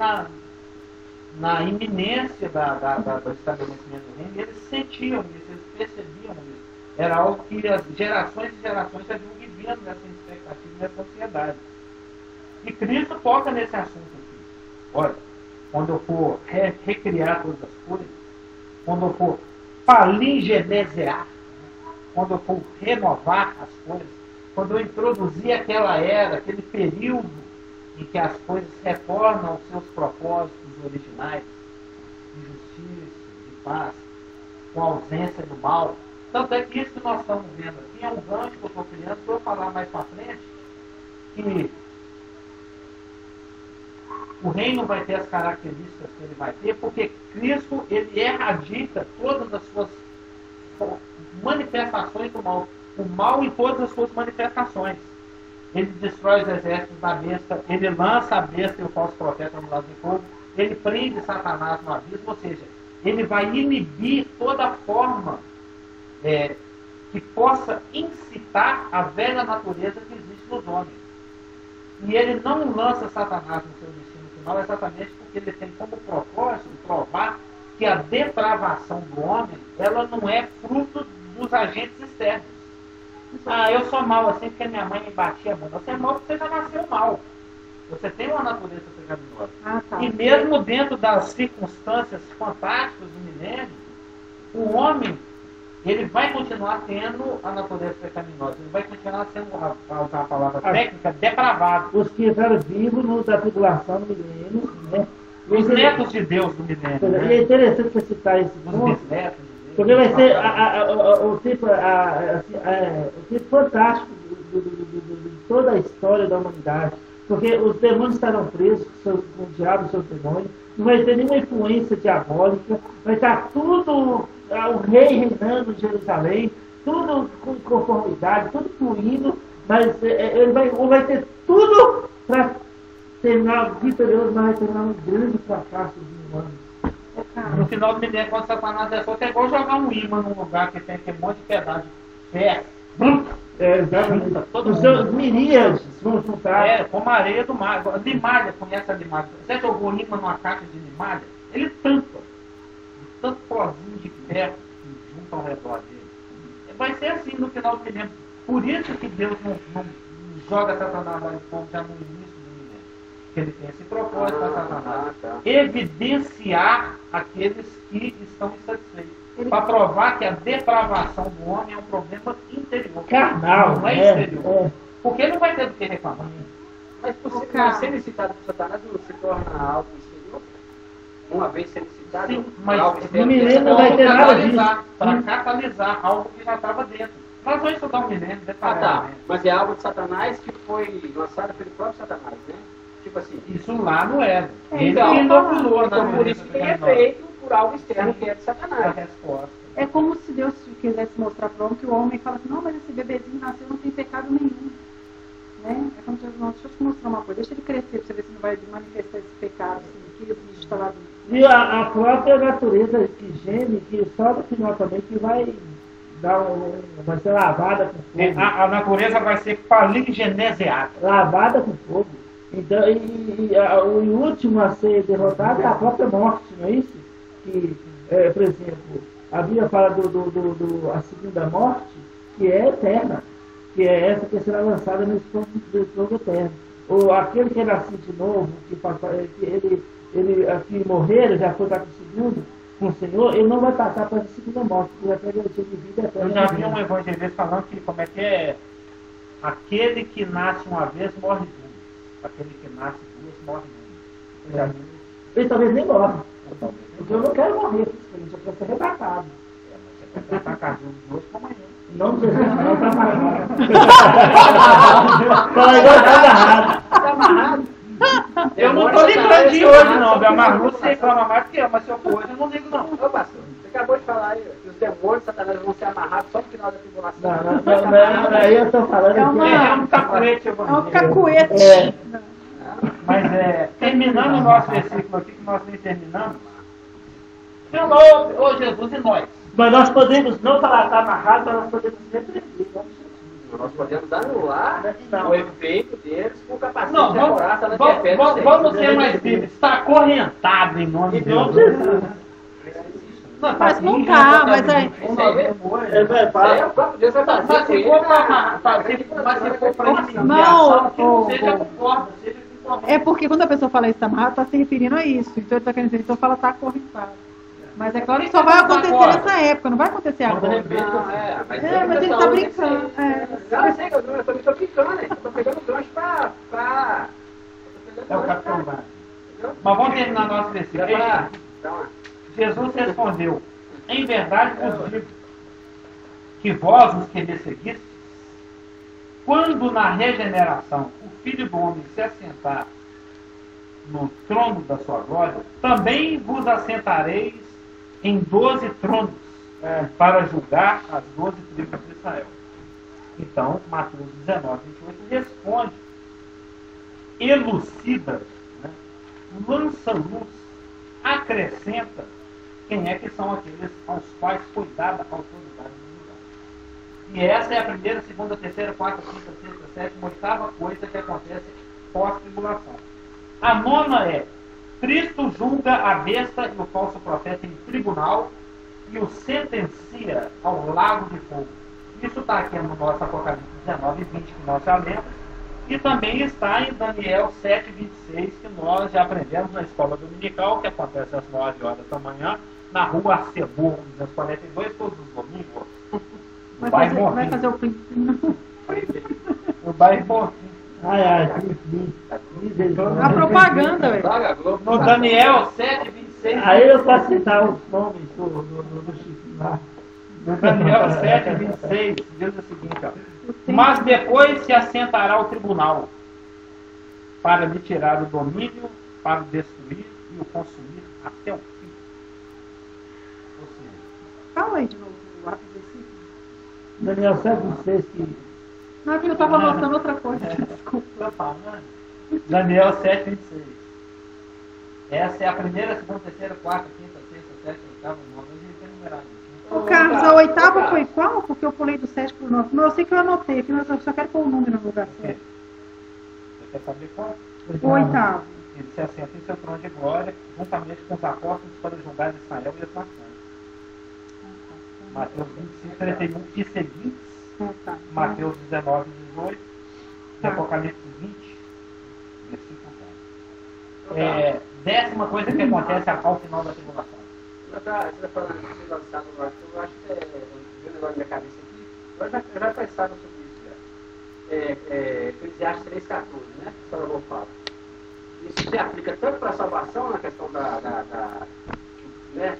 na iminência do estabelecimento do reino, e eles sentiam isso, eles percebiam isso. Era algo que as gerações e gerações já vinham vivendo nessa expectativa, nessa ansiedade. E Cristo toca nesse assunto aqui. Olha, quando eu for recriar todas as coisas, quando eu for palingenesear, quando eu for renovar as coisas, quando eu introduzir aquela era, aquele período em que as coisas retornam aos seus propósitos originais, de justiça, de paz, com a ausência do mal. Tanto é que isso que nós estamos vendo aqui é um gancho que eu estou criando, para eu falar mais para frente, que o reino vai ter as características que ele vai ter, porque Cristo, ele erradica todas as suas manifestações do mal. O mal em todas as suas manifestações. Ele destrói os exércitos da besta, ele lança a besta e o falso profeta no lago de fogo, ele prende Satanás no abismo, ou seja, ele vai inibir toda forma que possa incitar a velha natureza que existe nos homens. E ele não lança Satanás no seu destino final exatamente porque ele tem como propósito provar que a depravação do homem, ela não é fruto dos agentes externos. Eu sou mal assim porque minha mãe me batia muito. Você é mal porque você já nasceu mal. Você tem uma natureza pecaminosa. Tá. E mesmo dentro das circunstâncias fantásticas do milênio, o homem ele vai continuar tendo a natureza pecaminosa, ele vai continuar sendo, a usar a palavra técnica, depravado. Os que entraram vivos da tribulação do milênio, né? Os netos de Deus do milênio. Né? É interessante você citar esse ponto, porque vai ser o tempo fantástico de toda a história da humanidade. Porque os demônios estarão presos com o diabo e seus demônios, não vai ter nenhuma influência diabólica, vai estar tudo, o rei reinando em Jerusalém, tudo com conformidade, tudo fluindo, mas ele vai ter tudo para terminar vitorioso, mas vai terminar um grande fracasso de humanos. No final do milênio, quando Satanás é solto, é igual jogar um imã num lugar que tem aquele monte de pedaço de ferro. Exatamente. Os seus miríades vão juntar. Como a areia do mar. Limalha, conhece a limalha? Você jogou imã numa caixa de limalha? Ele tampa. Tanto pozinho de ferro que junta ao redor dele. Vai ser assim no final do milênio. Por isso que Deus não joga Satanás lá de fogo já no início do milênio. Que ele tem esse propósito para Satanás. Evidenciar aqueles que estão insatisfeitos. Para provar que a depravação do homem é um problema interior. Carnal, não é exterior. Porque ele não vai ter do que reclamar. Mas ser licitado por Satanás não se torna algo exterior? Uma vez ser licitado, sim, mas algo exterior, no milênio não vai ter nada disso. Para catalisar algo que já estava dentro. Nós vamos estudar o milênio detalhadamente. Mas é algo de Satanás que foi lançado pelo próprio Satanás, né? Tipo assim. Isso lá no Éden. Ele inoculou, então por isso que ele é feito por algo externo que é de Satanás. A resposta. É como se Deus quisesse mostrar para o homem que o homem fala assim, não, mas esse bebezinho nasceu não tem pecado nenhum. Né? É como se Deus não, deixa eu te mostrar uma coisa, deixa ele crescer para você ver se não vai manifestar esse pecado, assim, que o bicho está lá dentro. E a própria natureza que geme, que só no final também que vai dar vai ser lavada com fogo. A natureza vai ser palingeneseada. Lavada com fogo. Então, o último a ser derrotado é a própria morte, não é isso? Que, por exemplo, havia falado a segunda morte, que é eterna, que é essa que será lançada no fogo eterno. Ou aquele que é nascido de novo, que morrer, já foi para o segundo, com o Senhor, ele não vai passar para a segunda morte, porque já tem garantia de vida eterna. Eu já vi um evangelista falando que como é que é aquele que nasce uma vez morre duas. Aquele que nasce duas morre uma. Ele talvez nem morre. Porque eu não quero morrer, eu quero ser arrebatado. Mas você está casando de hoje para amanhã. Não precisa, não está amarrado. Está amarrado. Está amarrado. Eu não estou livrando de hoje, não. Meu Marluce reclama mais que eu, mas se eu for hoje, eu não ligo, não. Ô, pastor, você acabou de falar aí que os demônios Satanás vão ser amarrados só no final da tribulação. Não, aí eu estou falando é um cacuete. É um cacuete. Mas terminando o nosso versículo aqui, que nós nem terminamos. Ô Jesus, e nós? Mas nós podemos não falar está amarrado, mas nós podemos repreender. Nós podemos anular o efeito deles com capacidade não, de vamos ser mais bíblicos. Está acorrentado em nome de Deus. Não, mas não está, mas aí. O próprio Deus vai fazer. Mas se for para iniciação, que não seja com corda, seja com corda. É porque quando a pessoa fala isso está amarrado, está se referindo a isso. Então ele está querendo dizer, então fala está acorrentado. Mas é claro que só vai acontecer nessa época, não vai acontecer agora. Mas ele está brincando. Eu sei que eu também estou brincando, né? Estou pegando gancho para... É o capitão Vaz. Mas vamos terminar nosso versículo. Jesus respondeu: em verdade vos digo que vós, os que me seguistes, quando na regeneração o Filho do Homem se assentar no trono da sua glória, também vos assentareis em 12 tronos para julgar as 12 tribos de Israel. Então, Mateus 19, 28 responde, elucida, lança luz, acrescenta quem é que são aqueles aos quais foi dada a autoridade do lugar. E essa é a primeira, segunda, terceira, quarta, quinta, sexta, sétima, oitava coisa que acontece pós-tribulação. A nona é: Cristo julga a besta e o falso profeta em tribunal e o sentencia ao lago de fogo. Isso está aqui no nosso Apocalipse 19 e 20, que nós já lemos, e também está em Daniel 7, 26, que nós já aprendemos na escola dominical, que acontece às 9 horas da manhã, na rua Arcebor, 242, todos os domingos. Vai fazer o print. No bairro Bonfim. A propaganda, velho. No Daniel 7:26. Aí eu posso citar os nomes do Chico lá. No Daniel 7:26, diz o seguinte, ó. Mas depois se assentará o tribunal para lhe tirar o domínio, para o destruir e o consumir até o fim. Ou seja, Fala aí de novo o ato versículo. Daniel 7:6 que... Não, é porque eu estava anotando outra coisa. Desculpa. Daniel 7:26. Essa é a primeira, segunda, terceira, quarta, quinta, sexta, sétima, oitava, nova. A gente tem numerado. Ô, Carlos, a oitava foi qual? Porque eu pulei do 7 para o 9. Não, eu sei que eu anotei aqui, mas eu só quero pôr o número no lugar certo. Você quer saber qual? O oitavo. Ele se assenta em seu trono de glória, juntamente com os apóstolos para julgar Israel e as nações. Mateus 25:31 e seguintes. Tá. Mateus 19:18 e Apocalipse 20, versículo 4. Décima coisa que acontece ao final da tribulação. Você está falando de ser lançado no ar, eu acho que veio um negócio na minha cabeça aqui, eu já pensava sobre isso já. Eclesiastes 3:14, né? Que Salomão fala. Isso se aplica tanto para a salvação, na questão né?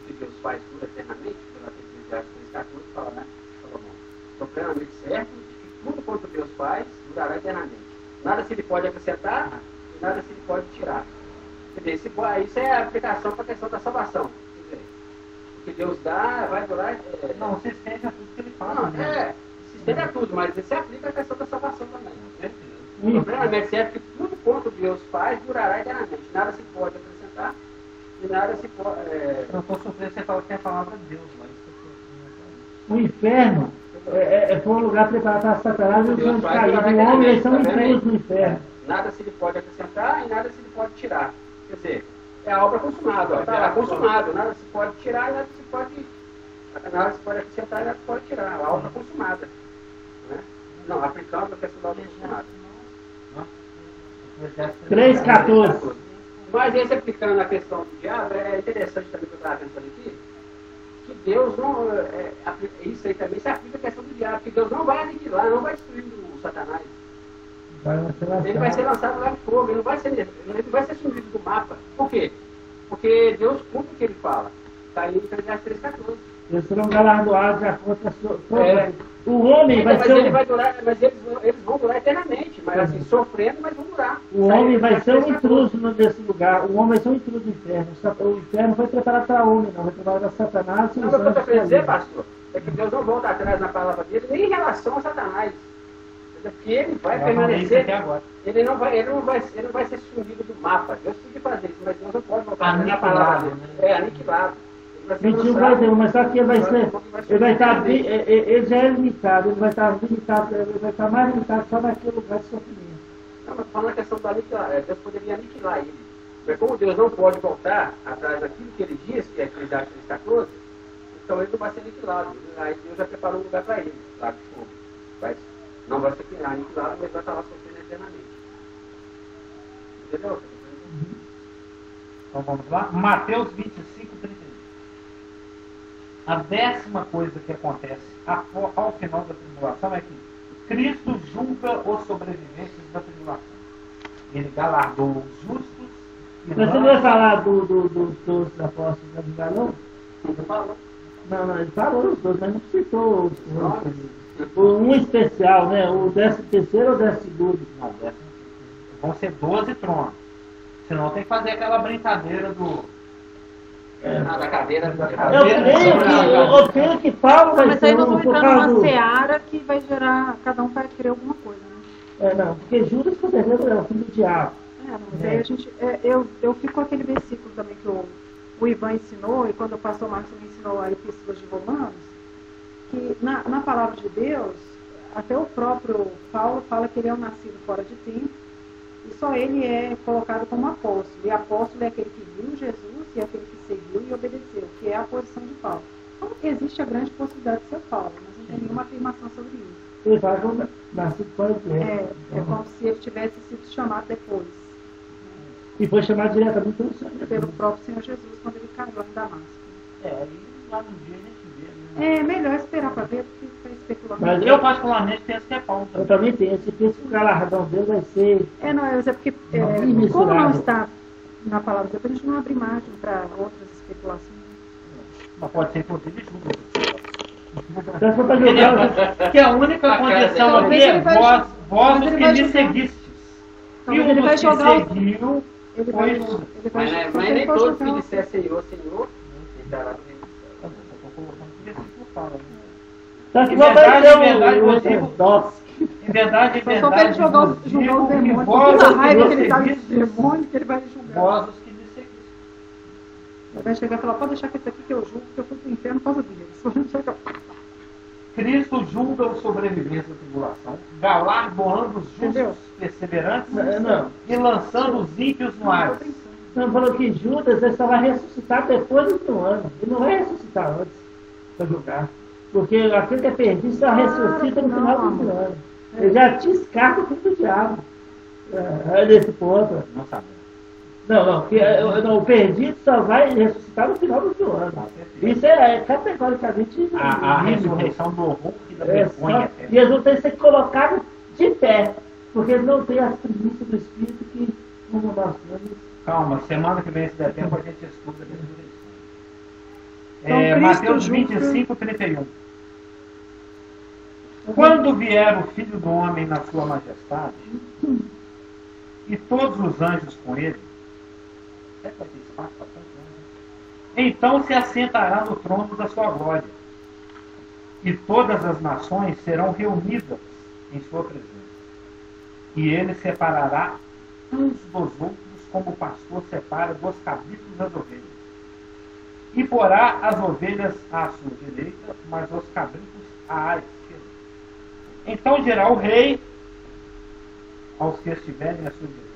Que Deus faz tudo eternamente, pela Eclesiastes 3:14 fala, né? Salomão. Estou plenamente certo de que tudo quanto Deus faz durará eternamente. Nada se lhe pode acrescentar e nada se lhe pode tirar. Quer dizer, isso é a aplicação para a questão da salvação. Quer dizer, o que Deus dá vai durar. Não, se estende a tudo que ele fala. Não, se estende a tudo, mas isso se aplica à questão da salvação também. Estou plenamente certo que tudo quanto Deus faz durará eternamente. Nada se pode acrescentar e nada se pode. Eu estou surpreso, você fala que tem a palavra de Deus, mas O inferno foi um lugar preparado para Satanás e os anjos caídos. O homem, eles são intrusos no inferno. Nada se lhe pode acrescentar e nada se lhe pode tirar. Quer dizer, é a obra consumada. Está consumado. Nada se pode tirar e nada se pode acrescentar e nada se pode tirar. A obra consumada. Né? Não, aplicando a questão da obra consumada. 3:14. Mas esse aplicando a questão do diabo, é interessante também que eu estava pensando aqui, que Deus não. Isso aí também se aplica a questão do diabo, que Deus não vai aniquilar, não vai destruir o Satanás. Ele vai ser lançado lá de fogo, ele não vai ser sumido do mapa. Por quê? Porque Deus cumpre o que ele fala. Está aí em Eclesiastes 3:14. Eles serão galardoados de acordo com a sua. O homem vai ser. Mas eles vão durar eternamente, mas assim, sofrendo, mas vão durar. O homem vai ser um intruso nesse lugar. O homem vai ser um intruso no inferno. O inferno não foi preparado para o homem, não. Foi preparado para Satanás. Não, o que eu estou querendo dizer, pastor, é que Deus não volta atrás na palavra dele, nem em relação a Satanás. Porque ele vai permanecer. Ele não vai ser sumido do mapa. Deus tem que fazer isso, mas Deus não pode voltar atrás na palavra dele. Aniquilado. Mentiu vai ter, mas só que ele vai ser. Ele vai estar. Ele já é limitado, ele vai estar limitado, ele vai estar mais limitado só naquele lugar de sofrimento. Não, mas falando a questão do aniquilar, Deus poderia aniquilar ele. Mas como Deus não pode voltar atrás daquilo que ele diz, que é Eclesiastes 3:14, então ele não vai ser aniquilado. Aí Deus já preparou um lugar para ele, lá de fogo. Não vai ser aniquilado, mas vai estar lá sofrendo eternamente. Entendeu? Então vamos lá. Mateus 25:31. A 10ª coisa que acontece ao final da tribulação é que Cristo julga os sobreviventes da tribulação. Ele galardoa os justos. Mas você não vai falar dos apóstolos da Galão? Ele falou. Não, ele falou os dois, mas não citou os um especial, né? O 13º ou o 12º? Não, vão ser 12 tronos. Senão tem que fazer aquela brincadeira do. Da cadeira. Eu creio que Paulo vai mas ser aí nós vamos por entrar causa numa do... seara que vai gerar. Cada um vai querer alguma coisa, né? Não, porque Judas com certeza é o filho do diabo. Mas aí a gente. Eu fico com aquele versículo também que o Ivan ensinou, e quando o pastor Marcos me ensinou a Epístola de Romanos, que na palavra de Deus, até o próprio Paulo fala que ele é um nascido fora de tempo, e só ele é colocado como apóstolo. E apóstolo é aquele que viu Jesus e aquele que seguiu e obedeceu, que é a posição de Paulo. Então, existe a grande possibilidade de ser Paulo, mas não tem nenhuma afirmação sobre isso. Ele fala que nascido fora de tempo. É como se ele tivesse sido chamado depois. E foi chamado diretamente pelo Senhor Jesus. Pelo próprio Senhor Jesus, quando ele casou em Damasco. Aí lá no dia a gente vê. É melhor esperar para ver do que ficar especulando. Mas Eu particularmente penso que é Paulo. Eu também tenho. Se pensa que o galardão dele vai ser... Não, é porque como imensurável. não está na palavra de Deus, a gente não abre margem para outras especulações. Mas pode ser inclusive Judas. Então, se for pra jogar... Que a única condição aqui Talvez é ele vai vós os ele que vai me jogar. seguistes. E Talvez um ele vai dos que jogar o- seguiu Ele foi vai, Judas. ele vai, Mas ele nem pode todos que jogar- disser Senhor, Senhor, entrará no reino dos céus. Eu estou colocando versículo fala, né? Só que Em vai verdade, ter em verdade, o eu digo- ortodoxo. Em verdade, Só para ele jogar os demônios. vós Na os raiva que que ele me está de seguistes, demônio, que ele vai julgar. vós os que me seguistes. Ele vai chegar e falar, pode deixar que esse aqui que eu julgo, porque eu fui pro inferno por causa deles. Cristo julga os sobreviventes da tribulação, galardoando os Entendeu? justos perseverantes Não. e lançando os ímpios no ar. Não, falou que Judas ele só vai ressuscitar depois do ano. Ele não vai ressuscitar antes para julgar. Porque aquele que é perdido só ressuscita no final do ano. Ele já te descarta o filho do diabo. É nesse ponto. Não sabemos. Não, o perdido só vai ressuscitar no final do ano. Isso é categoricamente A bíblico. ressurreição do horror e da É vergonha. só- E eles vão ter que ser colocados de pé. Porque eles não têm as primícias do Espírito que, como nós temos. Calma, semana que vem, se der tempo, a gente estuda a ressurreição. Então, Cristo Mateus julga- 25, 31. Quando vier o Filho do Homem na sua majestade, e todos os anjos com ele, vai ter espaço para tanto, né? Então se assentará no trono da sua glória, e todas as nações serão reunidas em sua presença. E ele separará uns dos outros, como o pastor separa dos cabritos das ovelhas. E porá as ovelhas à sua direita, mas os cabritos à esquerda. Então dirá o rei aos que estiverem à sua direita: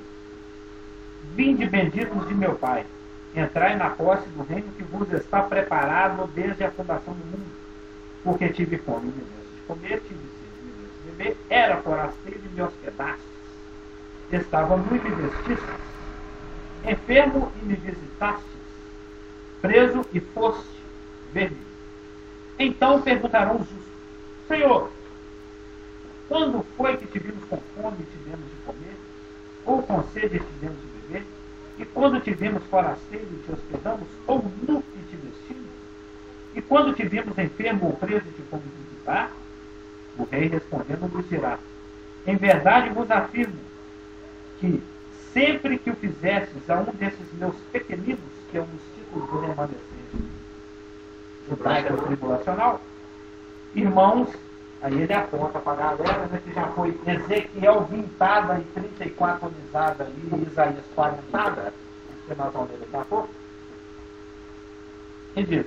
vinde benditos de meu Pai, entrai na posse do reino que vos está preparado desde a fundação do mundo. Porque tive fome e me deste de comer, tive sede e me deste de beber, era forasteiro e me hospedastes, estava nu e me vestistes, enfermo e me visitastes, preso e foste ver-me. Então perguntarão os justos: Senhor, quando foi que te vimos com fome e te demos de comer? Ou com sede e te demos de beber? E quando te vimos forasteiro e te hospedamos? Ou nu e te vestimos? E quando te vimos enfermo ou preso e te fomos visitar? O rei respondendo lhes dirá: em verdade vos afirmo que sempre que o fizestes a um desses meus pequeninos, que é um dos títulos do remanescente judaico tribulacional, irmãos, aí ele aponta para a galera, né, que já foi Ezequiel 20 e 34 unizada e Isaías 40, que nós vamos ler daqui a pouco. E diz: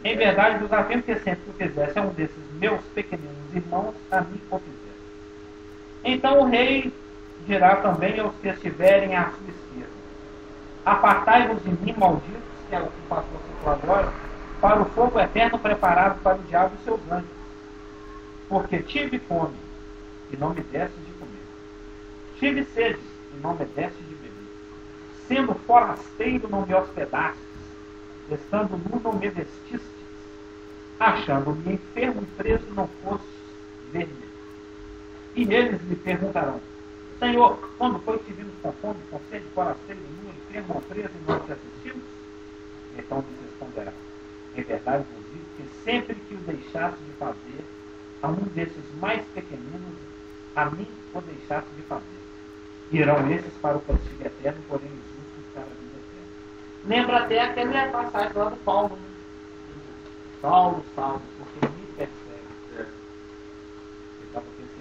em verdade vos afirmo que sempre que o fizesse a um desses meus pequeninos irmãos, a mim o fizesse. Então o rei dirá também aos que estiverem à sua esquerda: apartai-vos de mim, malditos, que é o que o pastor citou agora, para o fogo eterno preparado para o diabo e seus anjos. Porque tive fome e não me deste de comer, tive sede e não me deste de beber, sendo forasteiro não me hospedastes, estando nu não me vestistes, achando-me enfermo e preso não fostes ver-me. E eles lhe perguntarão: Senhor, quando foi que te vimos com fome, com sede, forasteiro, nu, enfermo ou preso e não te assistimos? Então lhes responderá: em verdade vos digo que sempre que o deixaste de fazer a um desses mais pequeninos, a mim o deixaste de fazer. Irão esses para o castigo eterno, porém os justos para a vida eterna. Lembra até aquela passagem lá do Paulo, né? Saulo, Saulo, porque me persegue.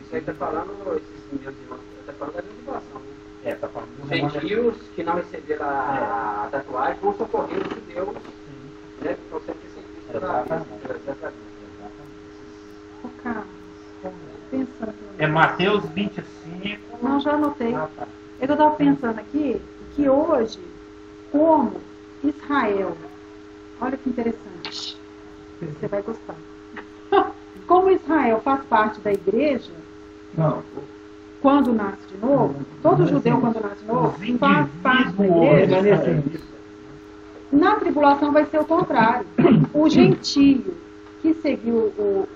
Isso aí está falando, esses meus irmãos, está falando da tribulação, né? Está falando Os gentios que não receberam a tatuagem vão socorrer os judeus, né, que estão sempre perseguidos pela vida. Ô, Carlos, pensando aqui. É Mateus 25. Não, já anotei. Ah, tá. É que eu estava pensando aqui que hoje, como Israel, olha que interessante, você vai gostar. Como Israel faz parte da igreja, Não. quando nasce de novo, todo judeu quando nasce de novo, faz parte da igreja. Na tribulação vai ser o contrário. O gentio que seguiu o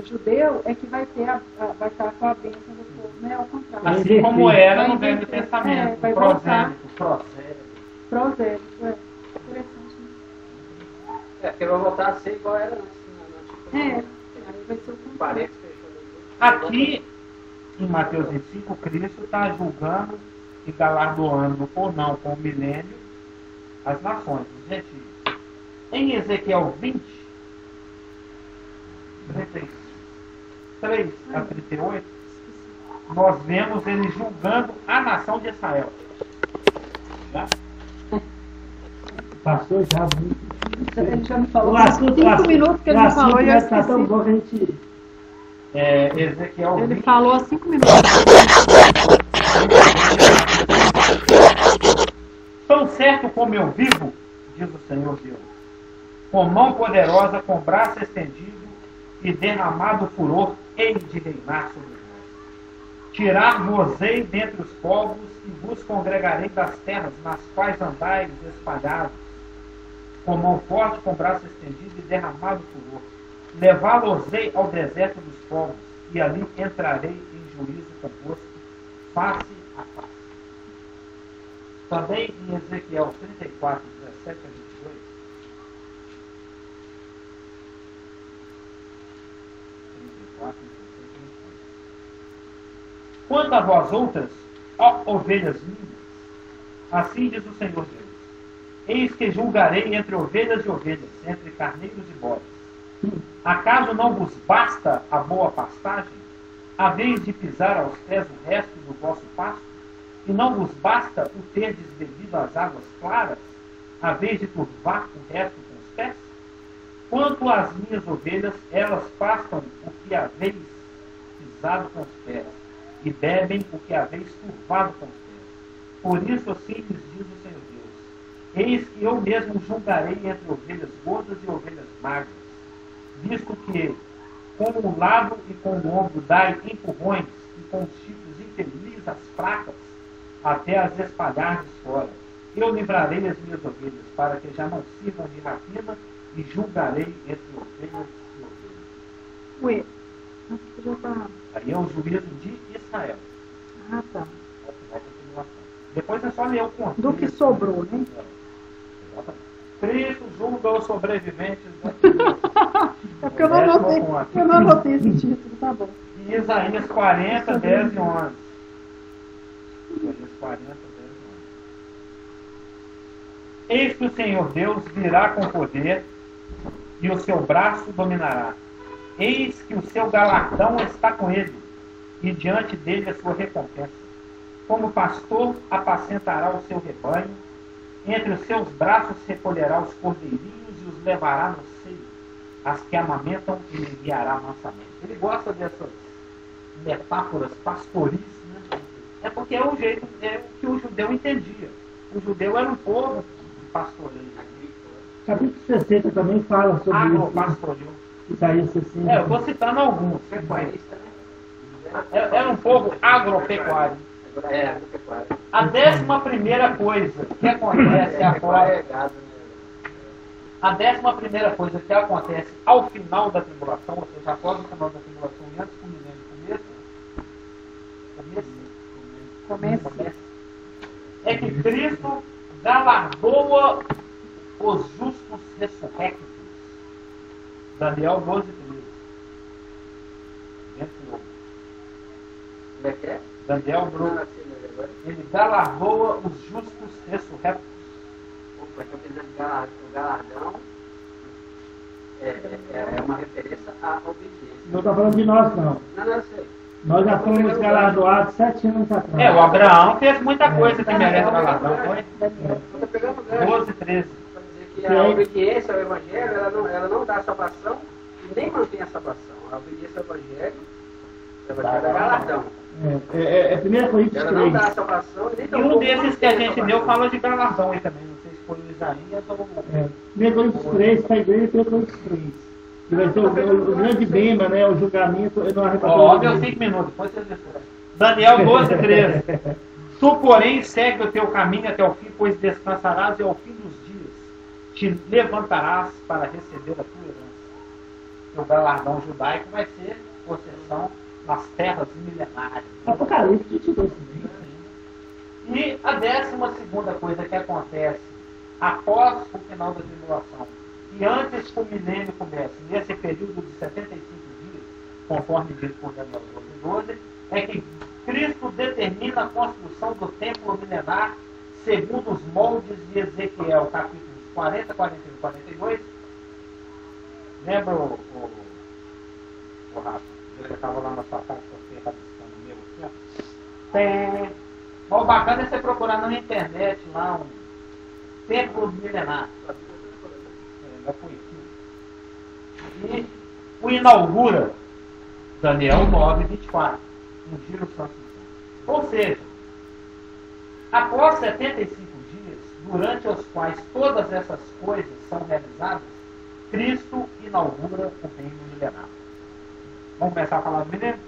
judeu é que vai estar com a bênção do povo, né? Ao contrário. Assim como era no Velho Testamento, vai voltar. prosélito. Interessante, né? Porque vai voltar a ser igual era antes. Aí vai ser o contrário. Aqui, em Mateus 25, Cristo está julgando e galardoando ou não com o milênio as nações, os gentios. Em Ezequiel 20, 33 a 38, nós vemos ele julgando a nação de Israel. Já? Passou já muito. Ele já me falou 5 minutos que ele me falou e eu esqueci. Tá tão bom que a gente... Ezequiel 20. Ele falou há 5 minutos. Tão certo como eu vivo, diz o Senhor Deus, com mão poderosa, com braço estendido e derramado furor, hei de reinar sobre vós. Tirar-vos-ei dentre os povos e vos congregarei das terras nas quais andais espalhados, com mão forte, com braço estendido e derramado furor. Levá-los-ei ao deserto dos povos, e ali entrarei em juízo convosco, face a face. Também em Ezequiel 34, 17 a 22, quanto a vós outras, ó ovelhas minhas, assim diz o Senhor Deus, eis que julgarei entre ovelhas e ovelhas, entre carneiros e bodes. Acaso não vos basta a boa pastagem, a vez de pisar aos pés o resto do vosso pasto? E não vos basta o terdes bebido às águas claras, a vez de turvar o resto com os pés? Quanto às minhas ovelhas, elas pastam o que haveis pisado com os pés, e bebem o que haveis turvado com os pés. Por isso assim lhes diz o Senhor Deus, eis que eu mesmo julgarei entre ovelhas gordas e ovelhas magras, visto que com o lado e com o ombro dai empurrões, e com os chifres impelis as fracas, até as espalhardes fora. Eu livrarei as minhas ovelhas, para que já não sirvam de rapina, e julgarei entre ovelhas e ovelhas. Ué, já tá... Aí é o juízo de Israel. Ah, tá. Depois é só ler o contexto. Do que sobrou, né? Cristo julga os sobreviventes. É porque eu não anotei esse título, tá bom. E Isaías 40, 10 e 11. Isaías 40, 10 e 11. Eis que o Senhor Deus virá com poder e o seu braço dominará. Eis que o seu galardão está com ele, e diante dele a sua recompensa. Como pastor apacentará o seu rebanho, entre os seus braços recolherá os cordeirinhos e os levará no seio. As que amamentam ele guiará mansamente. Ele gosta dessas metáforas pastoris, né? É porque é o jeito que o judeu entendia. O judeu era um povo de pastoreio. Capítulo 60 também fala sobre isso. Pastoril. Isaías 60. Eu vou citando alguns. Era um povo agropecuário. A 11ª coisa que acontece agora, a 11ª coisa que acontece ao final da tribulação, ou seja, após o final da tribulação e antes do milênio começa, é que Cristo galardoa os justos ressurrectos. Daniel 12, 13. Como é que é? Daniel Bruno. Ele galardoa os justos ressurrectos. Opa, então quer dizer que o galardão é uma referência à obediência. Não está falando de nós, não. Não, eu sei. Nós já fomos galardoados 7 anos atrás. O Abraão fez muita coisa que merece galardão. Estou pegando o ganho. 12, 13. Para dizer que a obediência ao Evangelho, ela não dá salvação e nem mantém a salvação. A obediência ao Evangelho é galardão. É 1 Coríntios 3. Ela não dá salvação e nem E um desses que a gente deu falou de galardão aí também. Não sei se foi o Isaías ou 1 Coríntios 3 para a igreja e 1 Coríntios 3. Que vai ser o grande bema, né? O julgamento no arrebatamento. Ó, meus 5 minutos, depois você desculpa. Daniel 12, 13. Tu, porém, segue o teu caminho até o fim, pois descansarás e ao fim dos dias te levantarás para receber a tua herança. O galardão judaico vai ser possessão nas terras milenárias. Apocalipse 22 também. E a 12ª coisa que acontece após o final da tribulação e antes que o milênio comece, nesse período de 75 dias, conforme dito por Daniel 12, é que Cristo determina a construção do templo milenar segundo os moldes de Ezequiel, capítulos 40, 41 e 42. Lembra o Rafa? Eu estava lá na sua casa, você rabiscando o meu aqui, ó. Tem. O bacana é você procurar na internet lá um templo milenar. Já foi aqui. E o inaugura Daniel 9, 24. Um giro santo. Ou seja, após 75 dias, durante os quais todas essas coisas são realizadas, Cristo inaugura o reino milenar. Vamos começar a falar do milênio?